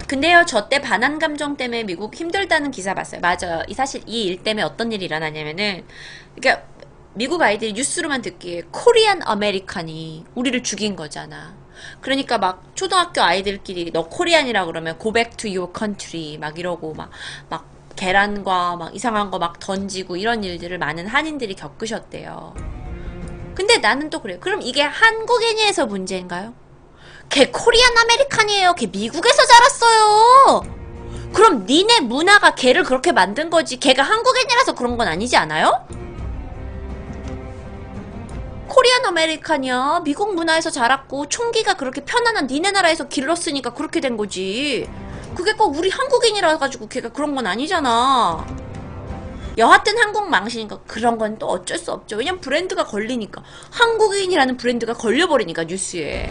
근데요, 저 때 반한 감정 때문에 미국 힘들다는 기사 봤어요. 맞아요. 사실 이 일 때문에 어떤 일이 일어나냐면은, 그러니까 미국 아이들이 뉴스로만 듣기에 코리안 아메리칸이 우리를 죽인 거잖아. 그러니까 막 초등학교 아이들끼리 너 코리안이라 그러면 go back to your country 막 이러고 막 계란과 막 이상한 거 막 던지고 이런 일들을 많은 한인들이 겪으셨대요. 근데 나는 또 그래요. 그럼 이게 한국인이어서 문제인가요? 걔 코리안 아메리칸이에요. 걔 미국에서 자랐어요. 그럼 니네 문화가 걔를 그렇게 만든 거지, 걔가 한국인이라서 그런 건 아니지 않아요? 코리안 아메리칸이야. 미국 문화에서 자랐고 총기가 그렇게 편안한 니네 나라에서 길렀으니까 그렇게 된 거지. 그게 꼭 우리 한국인이라 가지고 걔가 그런 건 아니잖아. 여하튼 한국 망신이니까 그런 건 또 어쩔 수 없죠. 왜냐면 브랜드가 걸리니까. 한국인이라는 브랜드가 걸려버리니까 뉴스에.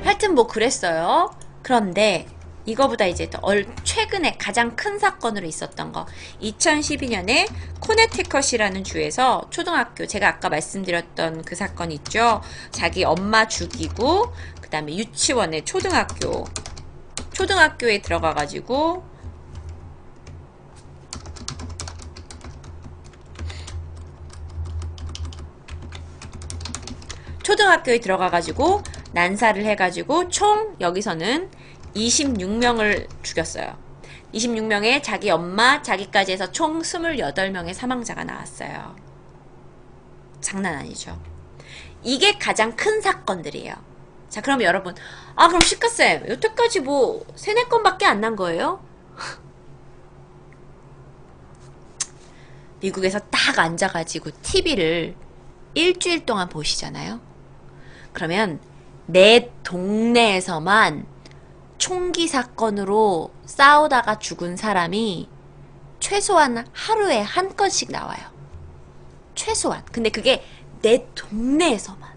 하여튼 뭐 그랬어요. 그런데 이거보다 이제 더 최근에 가장 큰 사건으로 있었던 거, 2012년에 코네티컷이라는 주에서 초등학교, 제가 아까 말씀드렸던 그 사건 있죠. 자기 엄마 죽이고 그 다음에 유치원에 초등학교에 들어가가지고 난사를 해가지고 총 여기서는 26명을 죽였어요. 26명에 자기 엄마, 자기까지 해서 총 28명의 사망자가 나왔어요. 장난 아니죠. 이게 가장 큰 사건들이에요. 자, 그럼 여러분, 그럼 시카쌤, 여태까지 뭐 3-4건밖에 안 난 거예요? 미국에서 딱 앉아가지고 TV를 일주일 동안 보시잖아요. 그러면 내 동네에서만 총기 사건으로 싸우다가 죽은 사람이 최소한 하루에 1건씩 나와요. 최소한. 근데 그게 내 동네에서만.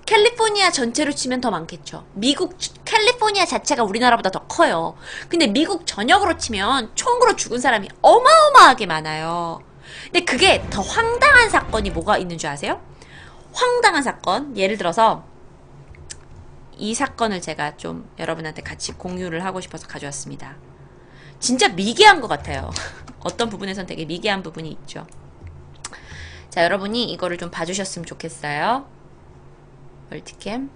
캘리포니아 전체로 치면 더 많겠죠. 미국 캘리포니아 자체가 우리나라보다 더 커요. 근데 미국 전역으로 치면 총으로 죽은 사람이 어마어마하게 많아요. 근데 그게 더 황당한 사건이 뭐가 있는 줄 아세요? 황당한 사건, 예를 들어서 이 사건을 제가 좀 여러분한테 같이 공유를 하고 싶어서 가져왔습니다. 진짜 미개한 것 같아요. 어떤 부분에선 되게 미개한 부분이 있죠. 자, 여러분이 이거를 좀 봐주셨으면 좋겠어요. 멀티캠.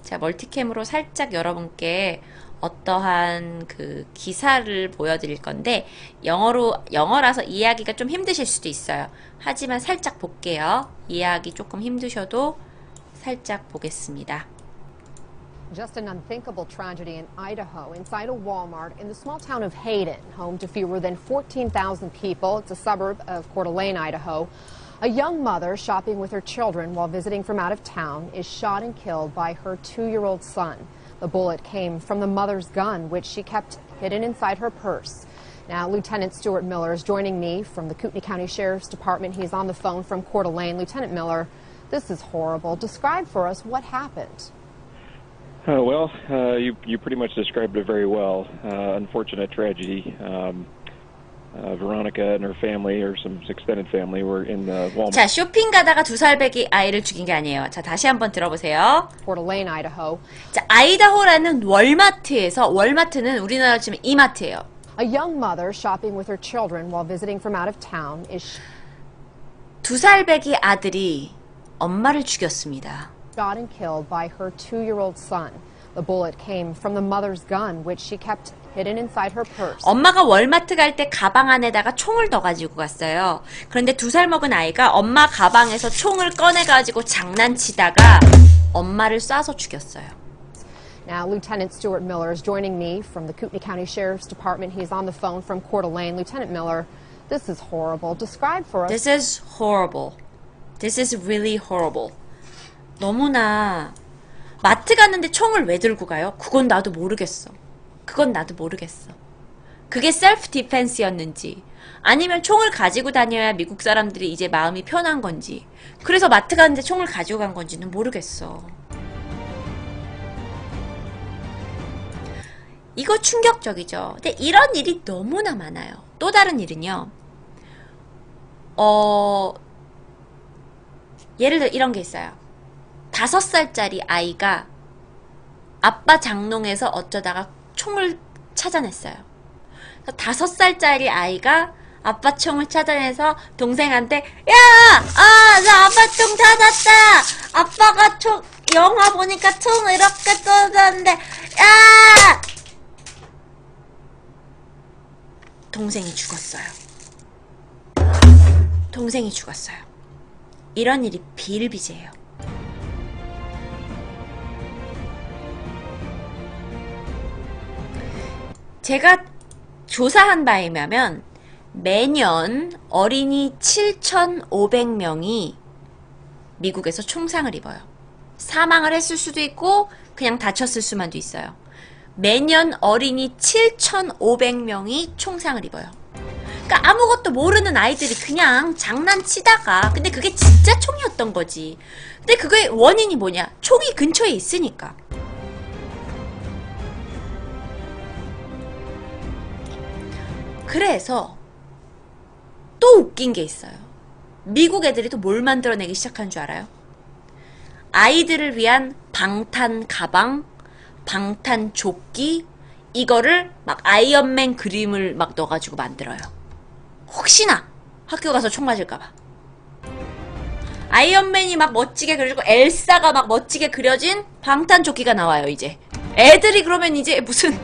자, 멀티캠으로 살짝 여러분께 어떠한 그 기사를 보여드릴 건데 영어라서 이해하기가 좀 힘드실 수도 있어요. 하지만 살짝 볼게요. 이해하기 조금 힘드셔도 살짝 보겠습니다. Just an unthinkable tragedy in Idaho, inside a Walmart in the small town of Hayden, home to fewer than 14,000 people. It's a suburb of Coeur d'Alene, Idaho. A young mother shopping with her children while visiting from out of town is shot and killed by her 2-year-old son. The bullet came from the mother's gun, which she kept hidden inside her purse. Now, Lieutenant Stuart Miller is joining me from the Kootenai County Sheriff's Department. He's on the phone from Coeur d'Alene. Lieutenant Miller, this is horrible. Describe for us what happened. You pretty much described it very well. Unfortunate tragedy. Veronica and her family, or some extended family, were in the Walmart. 자, 쇼핑 가다가 2살배기 아이를 죽인 게 아니에요. 자, 다시 한번 들어보세요. Coeur d'Alene, Idaho. 자, 아이다호라는 월마트에서, 월마트는 우리나라로 치면 이마트예요. A young mother shopping with her children while visiting from out of town is 2살배기 아들이 엄마를 죽였습니다. shot and killed by her 2-year-old son. The bullet came from the mother's gun, which she kept hidden inside her purse. 엄마가 월마트 갈 때 가방 안에다가 총을 넣어가지고 갔어요. 그런데 2살 먹은 아이가 엄마 가방에서 총을 꺼내가지고 장난치다가 엄마를 쏴서 죽였어요. Now, Lieutenant Stuart Miller is joining me from the Kootenai County Sheriff's Department. He's on the phone from Coeur d'Alene. Lieutenant Miller, this is horrible. Describe for us. This is horrible. This is really horrible. 너무나 마트 갔는데 총을 왜 들고 가요? 그건 나도 모르겠어. 그건 나도 모르겠어. 그게 셀프 디펜스였는지 아니면 총을 가지고 다녀야 미국 사람들이 이제 마음이 편한 건지 그래서 마트 갔는데 총을 가지고 간 건지는 모르겠어. 이거 충격적이죠. 근데 이런 일이 너무나 많아요. 또 다른 일은요. 예를 들어 이런 게 있어요. 5살짜리 아이가 아빠 장롱에서 어쩌다가 총을 찾아냈어요. 5살짜리 아이가 아빠 총을 찾아내서 동생한테 나 아빠 총 찾았다. 아빠가 총 영화 보니까 총을 이렇게 쏘는데 야! 동생이 죽었어요. 동생이 죽었어요. 이런 일이 비일비재해요. 제가 조사한 바에 의하면 매년 어린이 7,500명이 미국에서 총상을 입어요. 사망을 했을 수도 있고 그냥 다쳤을 수만도 있어요. 매년 어린이 7,500명이 총상을 입어요. 그러니까 아무것도 모르는 아이들이 그냥 장난치다가 근데 그게 진짜 총이었던 거지. 근데 그게 원인이 뭐냐? 총이 근처에 있으니까. 그래서 또 웃긴 게 있어요. 미국 애들이 또 뭘 만들어내기 시작한 줄 알아요? 아이들을 위한 방탄 가방, 방탄 조끼 이거를 막 아이언맨 그림을 막 넣어가지고 만들어요. 혹시나 학교 가서 총 맞을까봐. 아이언맨이 막 멋지게 그려지고 엘사가 막 멋지게 그려진 방탄 조끼가 나와요. 이제 애들이 그러면 이제 무슨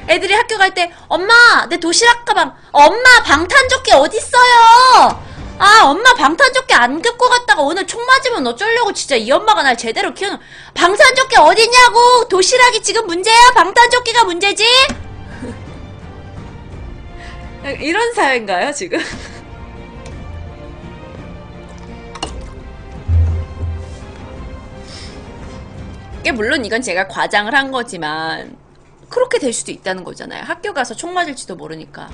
애들이 학교 갈 때 엄마 내 도시락 가방 엄마 방탄조끼 어딨어요? 아 엄마 방탄조끼 안 갖고 갔다가 오늘 총 맞으면 어쩌려고 진짜 이 엄마가 날 제대로 키우는 방탄조끼 어딨냐고 도시락이 지금 문제야? 방탄조끼가 문제지? 이런 사회인가요 지금? 물론 이건 제가 과장을 한 거지만 그렇게 될 수도 있다는 거잖아요. 학교 가서 총 맞을지도 모르니까.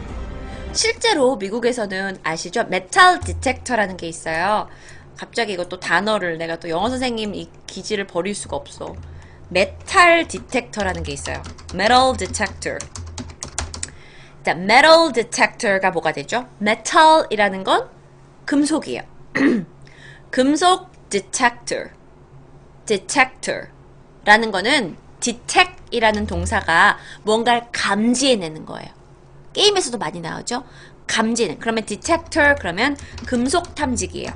실제로 미국에서는 아시죠? 메탈 디텍터라는 게 있어요. 갑자기 이것도 단어를 내가 또 영어 선생님 이 기질을 버릴 수가 없어. 메탈 디텍터라는 게 있어요. metal detector. 자, metal detector가 뭐가 되죠? metal이라는 건 금속이에요. 금속 detector라는 거는 detect이라는 동사가 뭔가를 감지해내는 거예요. 게임에서도 많이 나오죠? 감지는. 그러면 detector 그러면 금속 탐지기예요.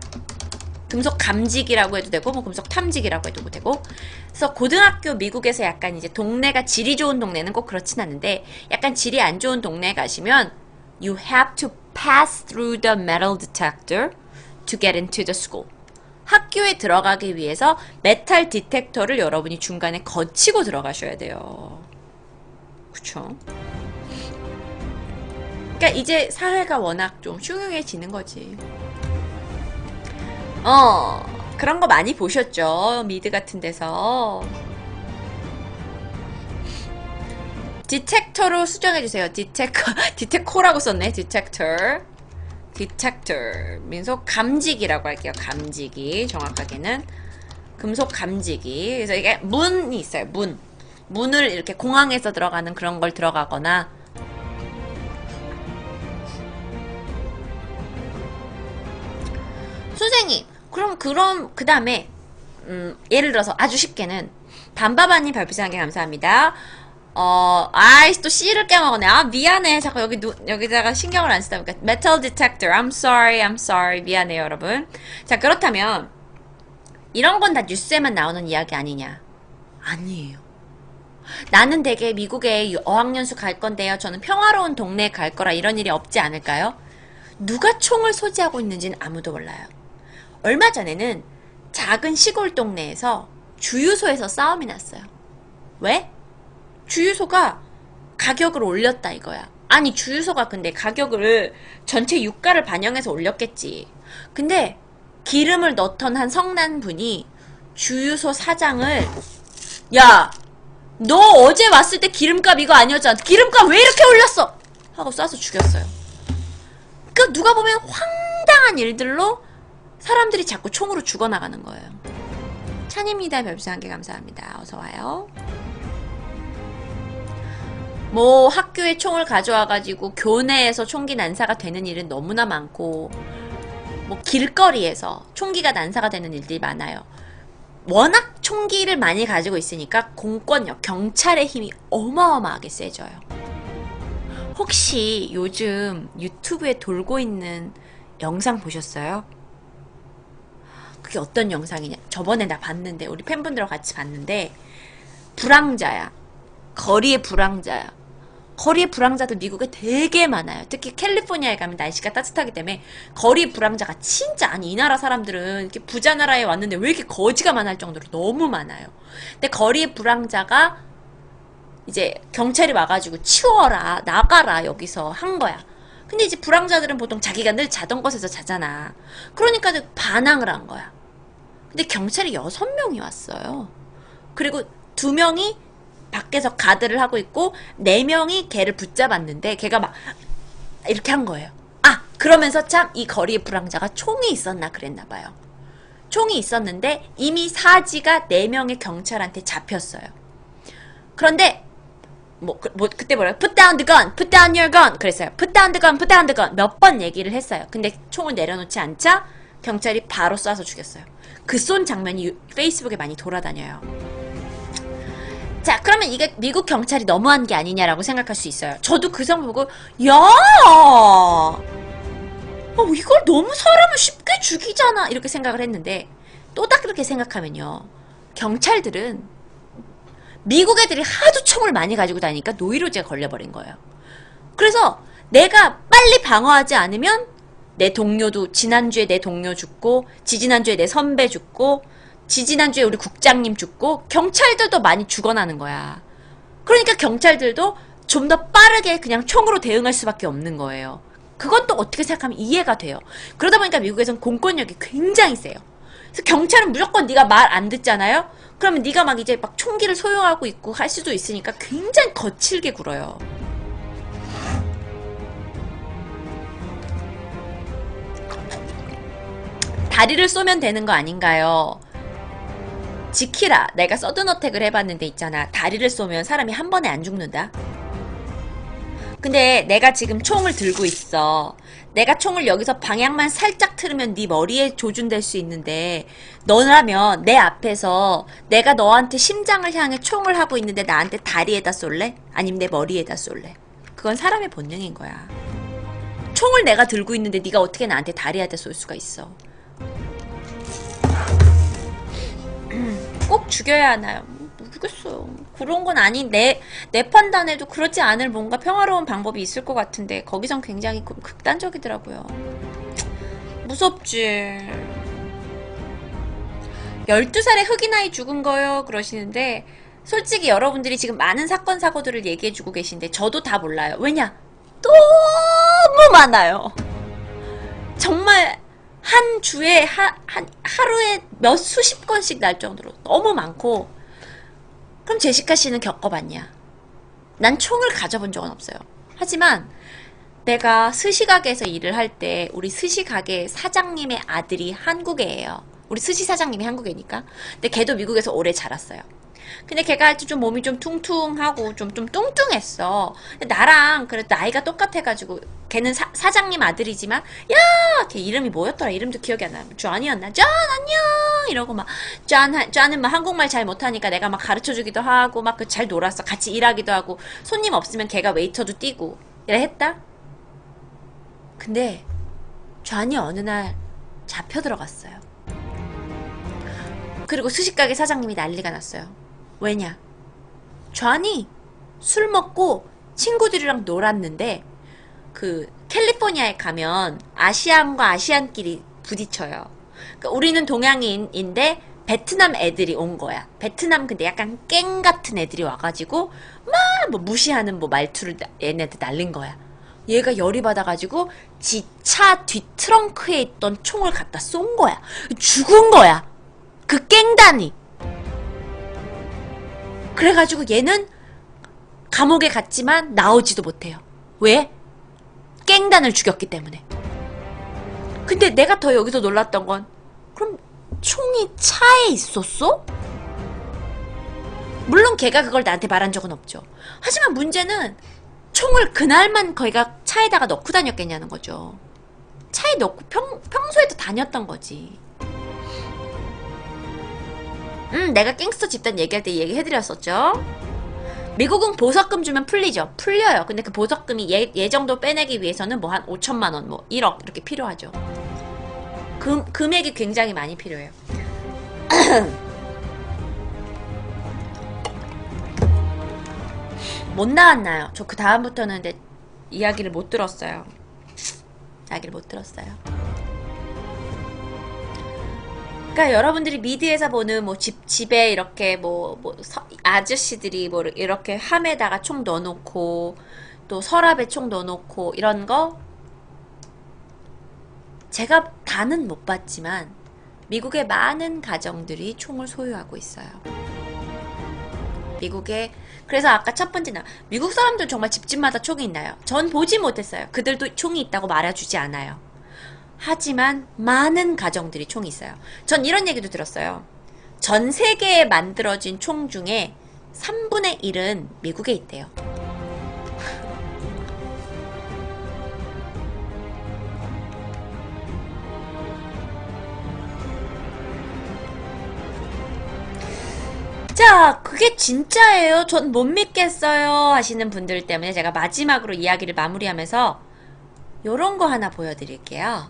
금속 감지기라고 해도 되고 뭐 금속 탐지기라고 해도 되고. 그래서 고등학교 미국에서 약간 이제 동네가 질이 좋은 동네는 꼭 그렇진 않은데 약간 질이 안 좋은 동네에 가시면 you have to pass through the metal detector to get into the school. 학교에 들어가기 위해서 메탈 디텍터를 여러분이 중간에 거치고 들어가셔야 돼요. 그쵸? 그러니까 이제 사회가 워낙 좀 흉흉해지는 거지. 그런 거 많이 보셨죠? 미드 같은 데서. 디텍터로 수정해주세요. 디텍코라고 썼네. 디텍터. 민속 감지기라고 할게요. 감지기. 정확하게는. 금속 감지기. 그래서 이게 문이 있어요. 문을 이렇게 공항에서 들어가는 그런 걸 들어가거나 선생님 그럼 그 다음에 예를 들어서 아주 쉽게는 밤바바님 별빛한 게 감사합니다. 아이씨 또 C를 깨먹었네. 아 미안해. 자꾸 여기다가 신경을 안 쓰다 보니까 metal detector. I'm sorry. 미안해요 여러분. 자 그렇다면 이런 건 다 뉴스에만 나오는 이야기 아니냐? 아니에요. 나는 되게 미국에 어학연수 갈 건데요. 저는 평화로운 동네에 갈 거라 이런 일이 없지 않을까요? 누가 총을 소지하고 있는지는 아무도 몰라요. 얼마 전에는 작은 시골 동네에서 주유소에서 싸움이 났어요. 왜? 주유소가 가격을 올렸다 이거야. 아니 주유소가 근데 가격을 전체 유가를 반영해서 올렸겠지. 근데 기름을 넣던 한 성난 분이 주유소 사장을 야, 너 어제 왔을 때 기름값 이거 아니었잖아. 기름값 왜 이렇게 올렸어? 하고 쏴서 죽였어요. 그러니까 누가 보면 황당한 일들로 사람들이 자꾸 총으로 죽어나가는 거예요. 찬입니다. 별빛한 게 감사합니다. 어서와요. 뭐 학교에 총을 가져와가지고 교내에서 총기 난사가 되는 일은 너무나 많고 뭐 길거리에서 총기가 난사가 되는 일들이 많아요. 워낙 총기를 많이 가지고 있으니까 공권력, 경찰의 힘이 어마어마하게 세져요. 혹시 요즘 유튜브에 돌고 있는 영상 보셨어요? 그게 어떤 영상이냐? 저번에 나 봤는데 우리 팬분들하고 같이 봤는데 불황자야. 거리의 불황자야. 거리의 불황자들 미국에 되게 많아요. 특히 캘리포니아에 가면 날씨가 따뜻하기 때문에 거리 불황자가 진짜 아니 이 나라 사람들은 이렇게 부자 나라에 왔는데 왜 이렇게 거지가 많을 정도로 너무 많아요. 근데 거리의 불황자가 이제 경찰이 와가지고 치워라 나가라 여기서 한 거야. 근데 이제 불황자들은 보통 자기가 늘 자던 곳에서 자잖아. 그러니까 반항을 한 거야. 근데 경찰이 6명이 왔어요. 그리고 2명이 밖에서 가드를 하고 있고 4명이 걔를 붙잡았는데 걔가 막 이렇게 한 거예요. 아 그러면서 참 이 거리의 불황자가 총이 있었나 그랬나봐요. 총이 있었는데 이미 사지가 4명의 경찰한테 잡혔어요. 그런데 그때 뭐라고? Put down the gun, put down your gun 그랬어요. Put down the gun, put down the gun 몇 번 얘기를 했어요. 근데 총을 내려놓지 않자 경찰이 바로 쏴서 죽였어요. 그 쏜 장면이 페이스북에 많이 돌아다녀요. 자 그러면 이게 미국 경찰이 너무한 게 아니냐라고 생각할 수 있어요. 저도 그 장면 보고 야 이걸 너무 사람을 쉽게 죽이잖아 이렇게 생각을 했는데 또 딱 그렇게 생각하면요. 경찰들은 미국 애들이 하도 총을 많이 가지고 다니니까 노이로제가 걸려버린 거예요. 그래서 내가 빨리 방어하지 않으면 내 동료도 지난주에 내 동료 죽고 지지난주에 내 선배 죽고 지지난주에 우리 국장님 죽고 경찰들도 많이 죽어나는 거야. 그러니까 경찰들도 좀 더 빠르게 그냥 총으로 대응할 수밖에 없는 거예요. 그건 또 어떻게 생각하면 이해가 돼요. 그러다 보니까 미국에선 공권력이 굉장히 세요. 그래서 경찰은 무조건 네가 말 안 듣잖아요? 그러면 네가 막 이제 막 총기를 소유하고 있고 할 수도 있으니까 굉장히 거칠게 굴어요. 다리를 쏘면 되는 거 아닌가요? 지키라. 내가 서든 어택을 해봤는데 있잖아. 다리를 쏘면 사람이 한 번에 안 죽는다. 근데 내가 지금 총을 들고 있어. 내가 총을 여기서 방향만 살짝 틀으면 네 머리에 조준될 수 있는데 너라면 내 앞에서 내가 너한테 심장을 향해 총을 하고 있는데 나한테 다리에다 쏠래? 아니면 내 머리에다 쏠래? 그건 사람의 본능인 거야. 총을 내가 들고 있는데 네가 어떻게 나한테 다리에다 쏠 수가 있어. 꼭 죽여야 하나요? 모르겠어요. 그런 건 아닌 내 판단에도 그렇지 않을 뭔가 평화로운 방법이 있을 것 같은데 거기선 굉장히 극단적이더라고요. 무섭지. 12살에 흑인 아이 죽은 거요 그러시는데 솔직히 여러분들이 지금 많은 사건 사고들을 얘기해주고 계신데 저도 다 몰라요. 왜냐? 너무 많아요. 정말 한 주에 하루에 몇 수십 건씩 날 정도로 너무 많고. 그럼 제시카 씨는 겪어봤냐? 난 총을 가져본 적은 없어요. 하지만 내가 스시가게에서 일을 할 때 우리 스시가게 사장님의 아들이 한국애예요. 우리 스시 사장님이 한국애니까. 근데 걔도 미국에서 오래 자랐어요. 근데 걔가 좀 몸이 좀 퉁퉁하고 좀 뚱뚱했어. 근데 나랑 그래도 나이가 똑같아가지고 걔는 사장님 아들이지만 야! 걔 이름이 뭐였더라? 이름도 기억이 안 나요. 쟈이었나? 쟈 안녕! 이러고 막 쟈는 막 한국말 잘 못하니까 내가 막 가르쳐주기도 하고 막 그 잘 놀았어. 같이 일하기도 하고 손님 없으면 걔가 웨이터도 뛰고 이래 했다? 근데 쟈이 어느 날 잡혀 들어갔어요. 그리고 스시가게 사장님이 난리가 났어요. 왜냐? 쟈이 술 먹고 친구들이랑 놀았는데 그 캘리포니아에 가면 아시안과 아시안끼리 부딪혀요. 그러니까 우리는 동양인인데 베트남 애들이 온 거야. 베트남 근데 약간 깽 같은 애들이 와가지고 막 뭐 무시하는 뭐 말투를 얘네한테 날린 거야. 얘가 열이 받아가지고 지 차 뒤 트렁크에 있던 총을 갖다 쏜 거야. 죽은 거야. 그 깽단이. 그래가지고 얘는 감옥에 갔지만 나오지도 못해요. 왜? 깽단을 죽였기 때문에. 근데 내가 더 여기서 놀랐던 건 그럼 총이 차에 있었어? 물론 걔가 그걸 나한테 말한 적은 없죠. 하지만 문제는 총을 그날만 거기가 차에다가 넣고 다녔겠냐는 거죠. 차에 넣고 평소에도 다녔던 거지. 내가 갱스터 집단 얘기할 때 얘기해드렸었죠. 미국은 보석금 주면 풀리죠. 풀려요. 근데 그 보석금이 예정도 빼내기 위해서는 뭐 한 5천만 원, 뭐 1억 이렇게 필요하죠. 금액이 굉장히 많이 필요해요. 못 나왔나요? 저 그 다음부터는 근데 이야기를 못 들었어요. 그러니까 여러분들이 미드에서 보는 뭐 집에 이렇게 아저씨들이 뭐 이렇게 함에다가 총 넣어놓고 또 서랍에 총 넣어놓고 이런 거 제가 다는 못 봤지만 미국의 많은 가정들이 총을 소유하고 있어요. 그래서 아까 첫 번째 미국 사람들은 정말 집집마다 총이 있나요? 전 보지 못했어요. 그들도 총이 있다고 말해주지 않아요. 하지만 많은 가정들이 총이 있어요. 전 이런 얘기도 들었어요. 전 세계에 만들어진 총 중에 3분의 1은 미국에 있대요. 자, 그게 진짜예요? 전 못 믿겠어요 하시는 분들 때문에 제가 마지막으로 이야기를 마무리하면서 요런 거 하나 보여드릴게요.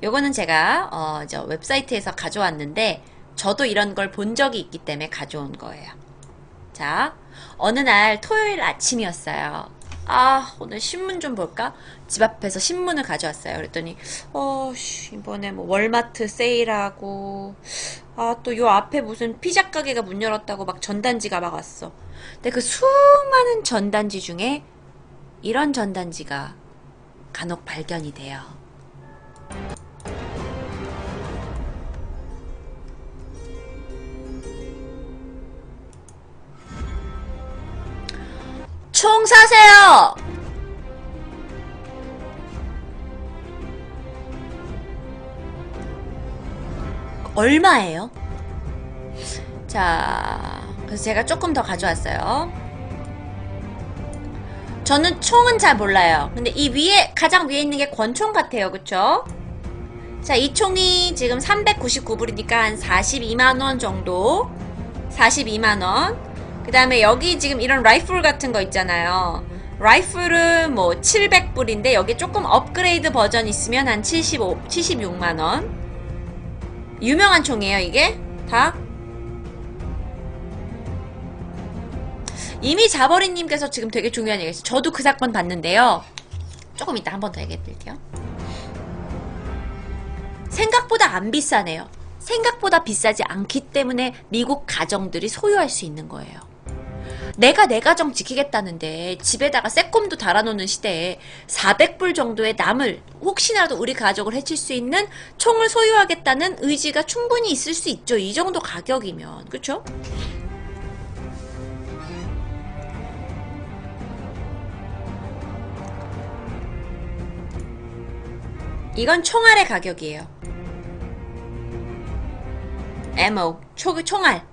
요거는 제가 저 웹사이트에서 가져왔는데 저도 이런 걸 본 적이 있기 때문에 가져온 거예요. 자, 어느 날 토요일 아침이었어요. 아, 오늘 신문 좀 볼까? 집 앞에서 신문을 가져왔어요. 그랬더니 이번에 뭐 월마트 세일하고 또 요 앞에 무슨 피자 가게가 문 열었다고 막 전단지가 막 왔어. 근데 그 수많은 전단지 중에 이런 전단지가 간혹 발견이 돼요. 총 사세요! 얼마예요? 자, 그래서 제가 조금 더 가져왔어요. 저는 총은 잘 몰라요. 근데 이 위에, 가장 위에 있는 게 권총 같아요. 그쵸? 자, 이 총이 지금 399불이니까 한 42만원 정도. 42만원. 그 다음에 여기 지금 이런 라이플 같은 거 있잖아요. 라이플은 뭐 700불인데 여기 조금 업그레이드 버전 있으면 한 76만원. 유명한 총이에요, 이게? 다? 이미 자버리님께서 지금 되게 중요한 얘기 했어요. 저도 그 사건 봤는데요. 조금 이따 한 번 더 얘기해 드릴게요. 생각보다 안 비싸네요. 생각보다 비싸지 않기 때문에 미국 가정들이 소유할 수 있는 거예요. 내가 내 가정 지키겠다는데 집에다가 새콤도 달아놓는 시대에 400불 정도의 남을 혹시나도 우리 가족을 해칠 수 있는 총을 소유하겠다는 의지가 충분히 있을 수 있죠. 이 정도 가격이면. 그쵸? 이건 총알의 가격이에요. 에모, 총알.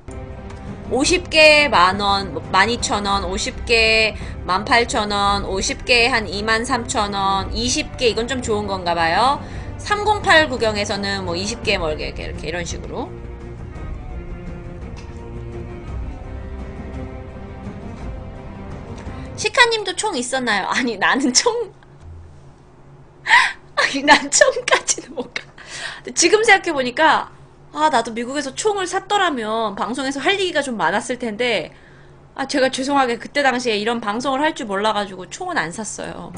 50개 만원, 12,000원, 50개 18,000원, 50개 한 23,000원, 20개 이건 좀 좋은 건가 봐요. 308 구경에서는 뭐 20개 뭐 이렇게 이런 식으로. 시카님도 총 있었나요? 아니, 나는 총 아니, 난 총까지는 못 가. 지금 생각해보니까 아, 나도 미국에서 총을 샀더라면 방송에서 할 얘기가 좀 많았을 텐데, 아, 제가 죄송하게 그때 당시에 이런 방송을 할 줄 몰라가지고 총은 안 샀어요.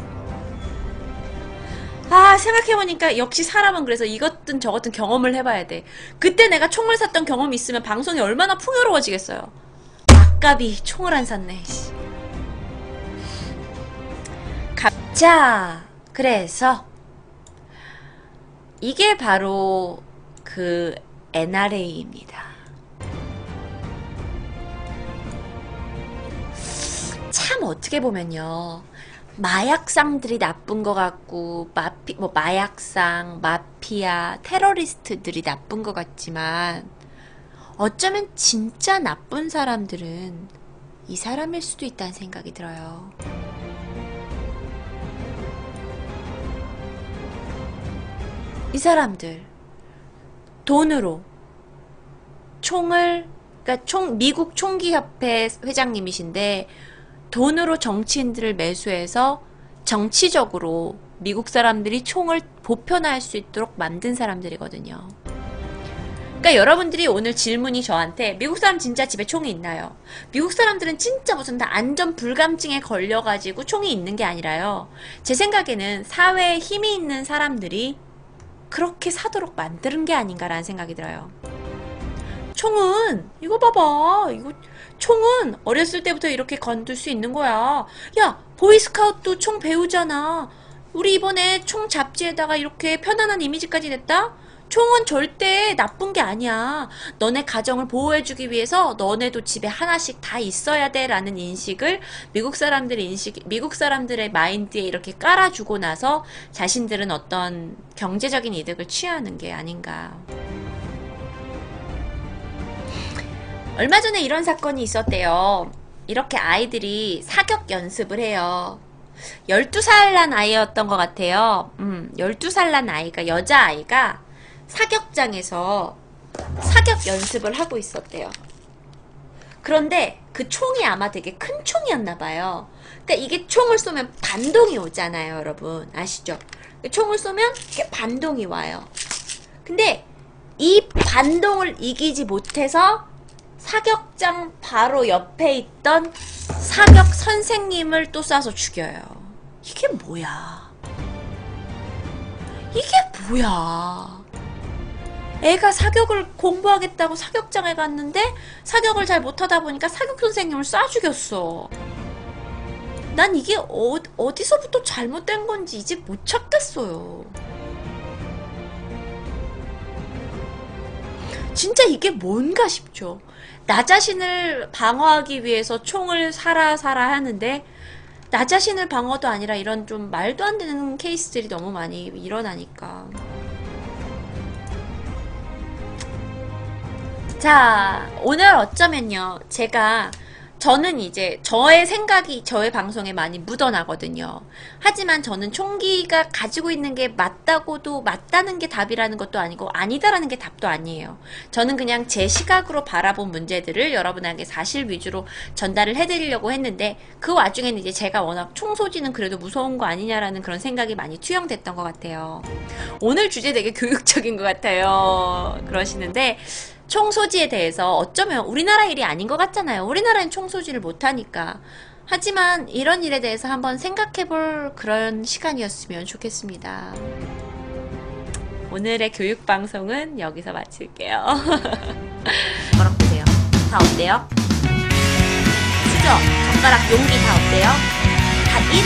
아, 생각해보니까 역시 사람은 그래서 이것든 저것든 경험을 해봐야 돼. 그때 내가 총을 샀던 경험이 있으면 방송이 얼마나 풍요로워지겠어요. 아깝이 총을 안 샀네. 자, 그래서 이게 바로 그 NRA입니다. 참 어떻게 보면요, 마약상들이 나쁜 것 같고 마약상, 마피아, 테러리스트들이 나쁜 것 같지만 어쩌면 진짜 나쁜 사람들은 이 사람일 수도 있다는 생각이 들어요. 이 사람들 돈으로 총을, 그러니까 미국 총기협회 회장님이신데 돈으로 정치인들을 매수해서 정치적으로 미국 사람들이 총을 보편화할 수 있도록 만든 사람들이거든요. 그러니까 여러분들이 오늘 질문이 저한테 미국 사람 진짜 집에 총이 있나요? 미국 사람들은 진짜 무슨 다 안전 불감증에 걸려가지고 총이 있는 게 아니라요. 제 생각에는 사회에 힘이 있는 사람들이 그렇게 사도록 만드는 게 아닌가라는 생각이 들어요. 총은 이거 봐봐, 이거 총은 어렸을 때부터 이렇게 건들 수 있는 거야. 야, 보이스카우트도 총 배우잖아. 우리 이번에 총 잡지에다가 이렇게 편안한 이미지까지 냈다? 총은 절대 나쁜 게 아니야. 너네 가정을 보호해주기 위해서 너네도 집에 하나씩 다 있어야 돼 라는 인식을 미국 사람들의 마인드에 이렇게 깔아주고 나서 자신들은 어떤 경제적인 이득을 취하는 게 아닌가. 얼마 전에 이런 사건이 있었대요. 이렇게 아이들이 사격 연습을 해요. 12살 난 아이였던 것 같아요. 12살 난 아이가, 여자아이가 사격장에서 사격 연습을 하고 있었대요. 그런데 그 총이 아마 되게 큰 총이었나봐요. 그러니까 이게 총을 쏘면 반동이 오잖아요, 여러분. 아시죠? 총을 쏘면 이렇게 반동이 와요. 근데 이 반동을 이기지 못해서 사격장 바로 옆에 있던 사격 선생님을 또 쏴서 죽여요. 이게 뭐야? 이게 뭐야? 애가 사격을 공부하겠다고 사격장에 갔는데 사격을 잘 못하다 보니까 사격 선생님을 쏴 죽였어. 난 이게 어디서부터 잘못된 건지 이제 못 찾겠어요. 진짜 이게 뭔가 싶죠. 나 자신을 방어하기 위해서 총을 사라 하는데 나 자신을 방어도 아니라 이런 좀 말도 안 되는 케이스들이 너무 많이 일어나니까. 자, 오늘 어쩌면요. 저는 이제 저의 생각이 저의 방송에 많이 묻어나거든요. 하지만 저는 총기가 가지고 있는 게 맞다는 게 답이라는 것도 아니고 아니다라는 게 답도 아니에요. 저는 그냥 제 시각으로 바라본 문제들을 여러분에게 사실 위주로 전달을 해드리려고 했는데 그 와중에는 이제 제가 워낙 총 소지는 그래도 무서운 거 아니냐라는 그런 생각이 많이 투영됐던 것 같아요. 오늘 주제 되게 교육적인 것 같아요. 그러시는데 총 소지에 대해서 어쩌면 우리나라 일이 아닌 것 같잖아요. 우리나라는 총 소지를 못하니까. 하지만 이런 일에 대해서 한번 생각해볼 그런 시간이었으면 좋겠습니다. 오늘의 교육방송은 여기서 마칠게요. 젓가락 보세요. 다 어때요? 수저, 젓가락, 용기 다 어때요? 다 1회